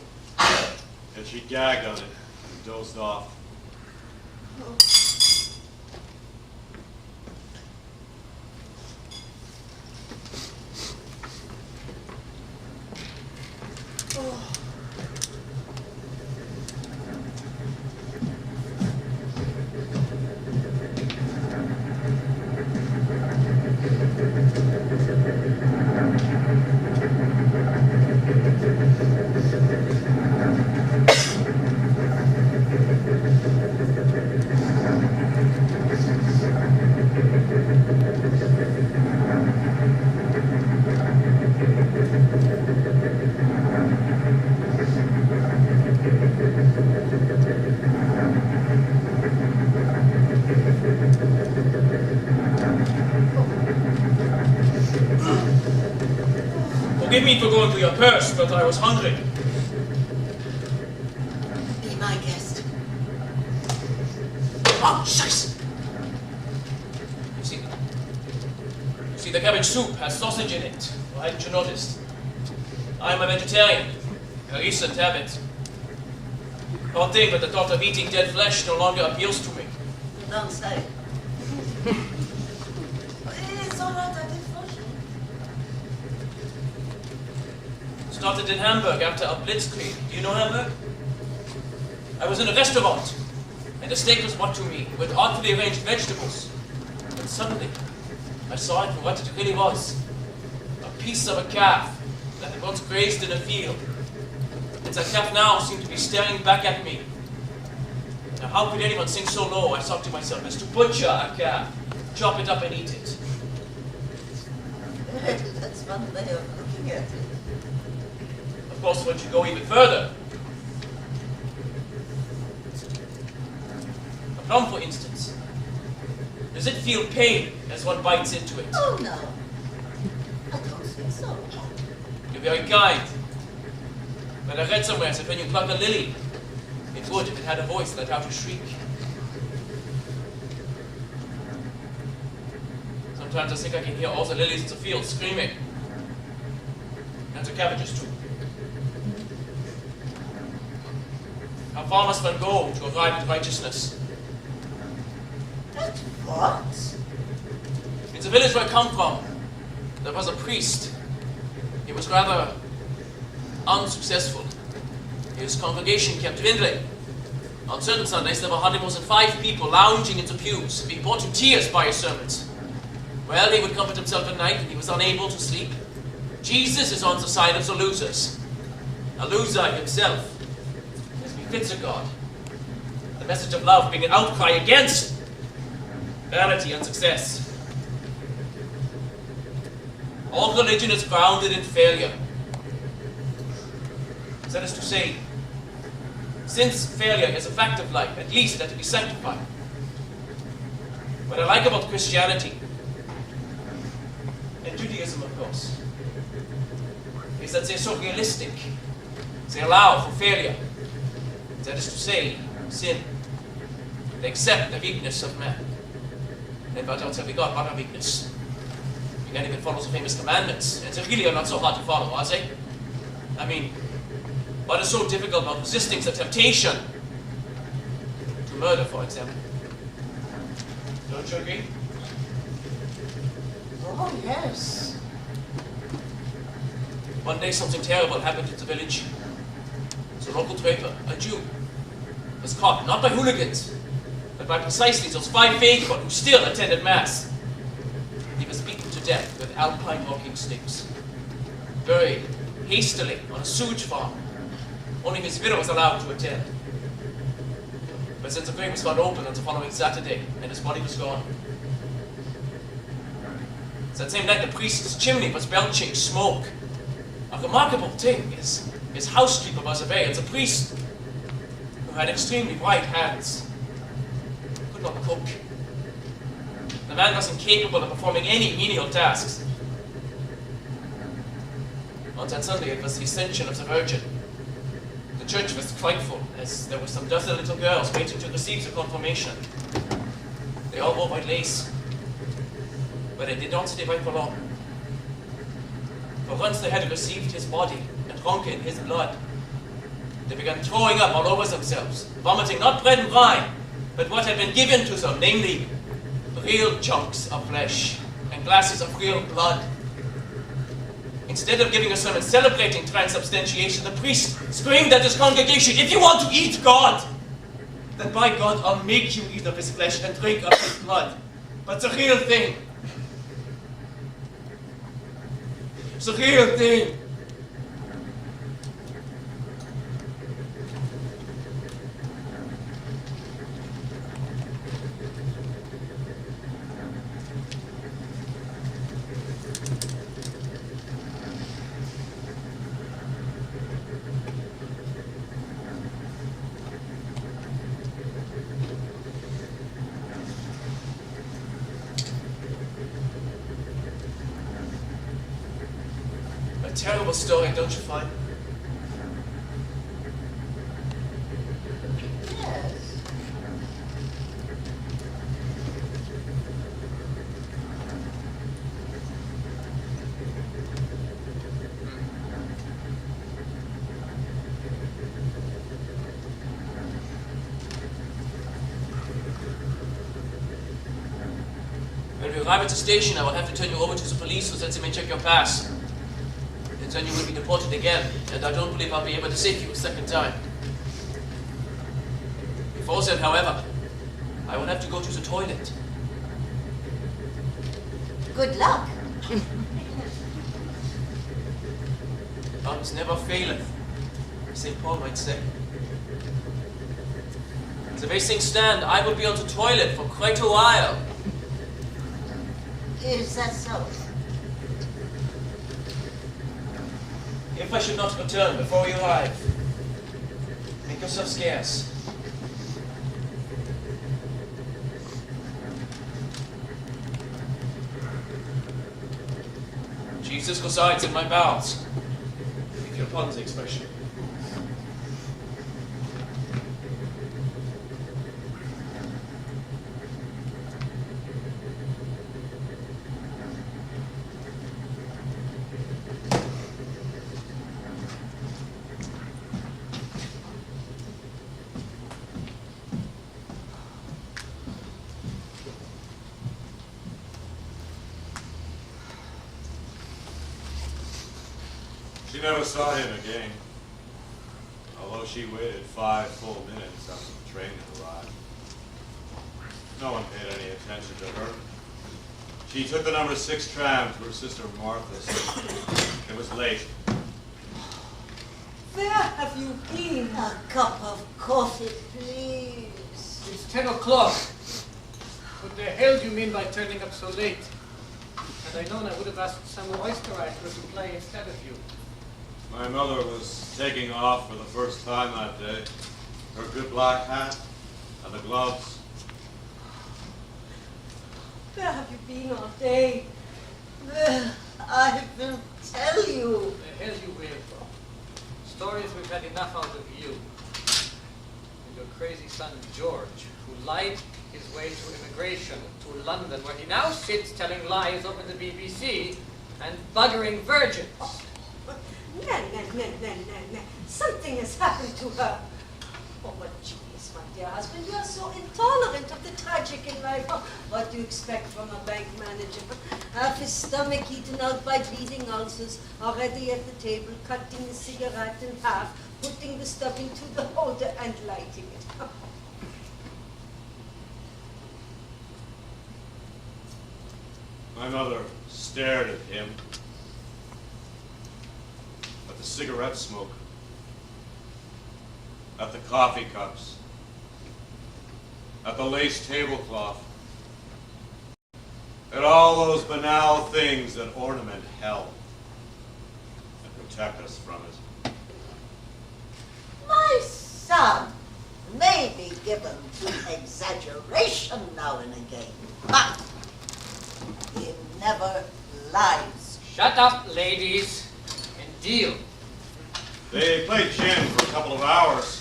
And she gagged on it and dozed off. Oh. Oh. Forgive me for going to your purse, but I was hungry. Be my guest. Oh, shucks! You see, the cabbage soup has sausage in it. Why hadn't you noticed? I am a vegetarian, a recent habit. One thing, but the thought of eating dead flesh no longer appeals to me. Don't say. It's all right, I did wash it. Started in Hamburg after a blitzkrieg. Do you know Hamburg? I was in a restaurant, and the steak was brought to me with artfully arranged vegetables. And suddenly, I saw it for what it really was. A piece of a calf that had once grazed in a field. And that calf now seemed to be staring back at me. Now, how could anyone sink so low, I thought to myself, as to butcher a calf, chop it up and eat it? That's one way of looking at it. Of course, once you go even further, a plum, for instance, does it feel pain as one bites into it? Oh, no. I don't think so. You're very kind. But I read somewhere that when you pluck a lily, it would if it had a voice let out a shriek. Sometimes I think I can hear all the lilies in the field screaming. And the cabbages too. How far must one go to arrive at righteousness? At what? In the village where I come from, there was a priest. He was rather unsuccessful. His congregation kept dwindling. On certain Sundays, there were hardly more than 5 people lounging in the pews, being brought to tears by his sermons. Well, he would comfort himself at night when he was unable to sleep. Jesus is on the side of the losers. A loser himself, as befits a God. The message of love being an outcry against vanity and success. All religion is grounded in failure. That is to say, since failure is a fact of life, at least it had to be sanctified. What I like about Christianity, and Judaism of course, is that they're so realistic. They allow for failure. That is to say, sin. They accept the weakness of man. And what else have we got? What are weakness? You can't even follow the famous commandments, and they really are not so hard to follow, are they? I mean, what is so difficult about resisting the temptation to murder, for example? Don't you agree? Oh, yes. One day something terrible happened in the village. The local draper, a Jew, was caught not by hooligans, but by precisely those 5 faithful who still attended Mass. He was beaten to death with alpine walking sticks, buried hastily on a sewage farm. Only his widow was allowed to attend. But since the grave was found open on the following Saturday, and his body was gone. That same night, the priest's chimney was belching smoke. A remarkable thing is, his housekeeper was away, and the priest, who had extremely white hands, could not cook. The man was incapable of performing any menial tasks. On that Sunday, it was the Ascension of the Virgin. The church was quite full, as there were some dozen little girls waiting to receive the confirmation. They all wore white lace, but they did not stay white for long. For once they had received his body and drunk in his blood, they began throwing up all over themselves, vomiting not bread and wine, but what had been given to them, namely, real chunks of flesh and glasses of real blood. Instead of giving a sermon celebrating transubstantiation, the priest screamed at his congregation, "If you want to eat God, then by God I'll make you eat of his flesh and drink of his blood." But the real thing, the real thing, terrible story, don't you find? Yes. When we arrive at the station, I will have to turn you over to the police so that they may check your pass. And then you will be deported again, and I don't believe I'll be able to save you a second time. Before that, however, I will have to go to the toilet. Good luck. Arms never faileth, St. Paul might say. As the way things stand, I will be on the toilet for quite a while. Is that so? If I should not return before you arrive, make yourself scarce. Jesus resides in my bowels, if you'll pardon the expression. She never saw him again, although she waited 5 full minutes after the train had arrived. No one paid any attention to her. She took the number 6 tram to her sister Martha's. It was late. Where have you been? A cup of coffee, please. It's 10 o'clock. What the hell do you mean by turning up so late? Had I known, I would have asked some oyster actors to play instead of you. My mother was taking off for the first time that day. Her good black hat and the gloves. Where have you been all day? I will tell you. The hell you will for? Stories we've had enough out of you. And your crazy son George, who lied his way to immigration to London, where he now sits telling lies over the BBC and buggering virgins. No. Something has happened to her. Oh, what genius, my dear husband. You are so intolerant of the tragic in life. Oh, what do you expect from a bank manager? Half his stomach eaten out by bleeding ulcers, already at the table, cutting the cigarette in half, putting the stuff into the holder and lighting it. My mother stared at him, at the cigarette smoke, at the coffee cups, at the lace tablecloth, at all those banal things that ornament hell and protect us from it. My son may be given to exaggeration now and again, but he never lies. Shut up, ladies, and deal. They played gin for a couple of hours.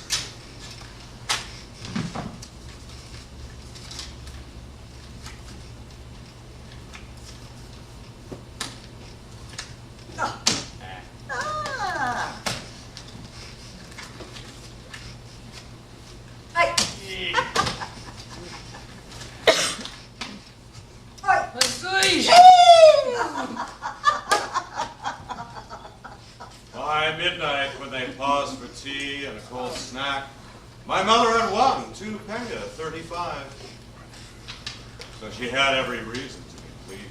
By midnight, when they paused for tea and a cold snack, my mother had won 2 penge, 35. So she had every reason to be pleased.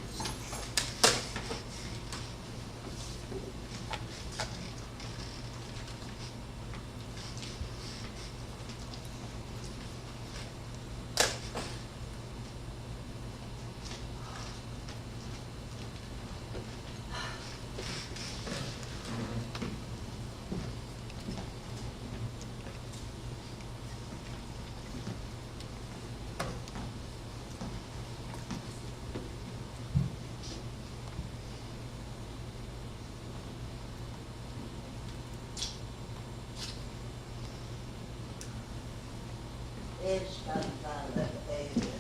Ishkan Valak, baby.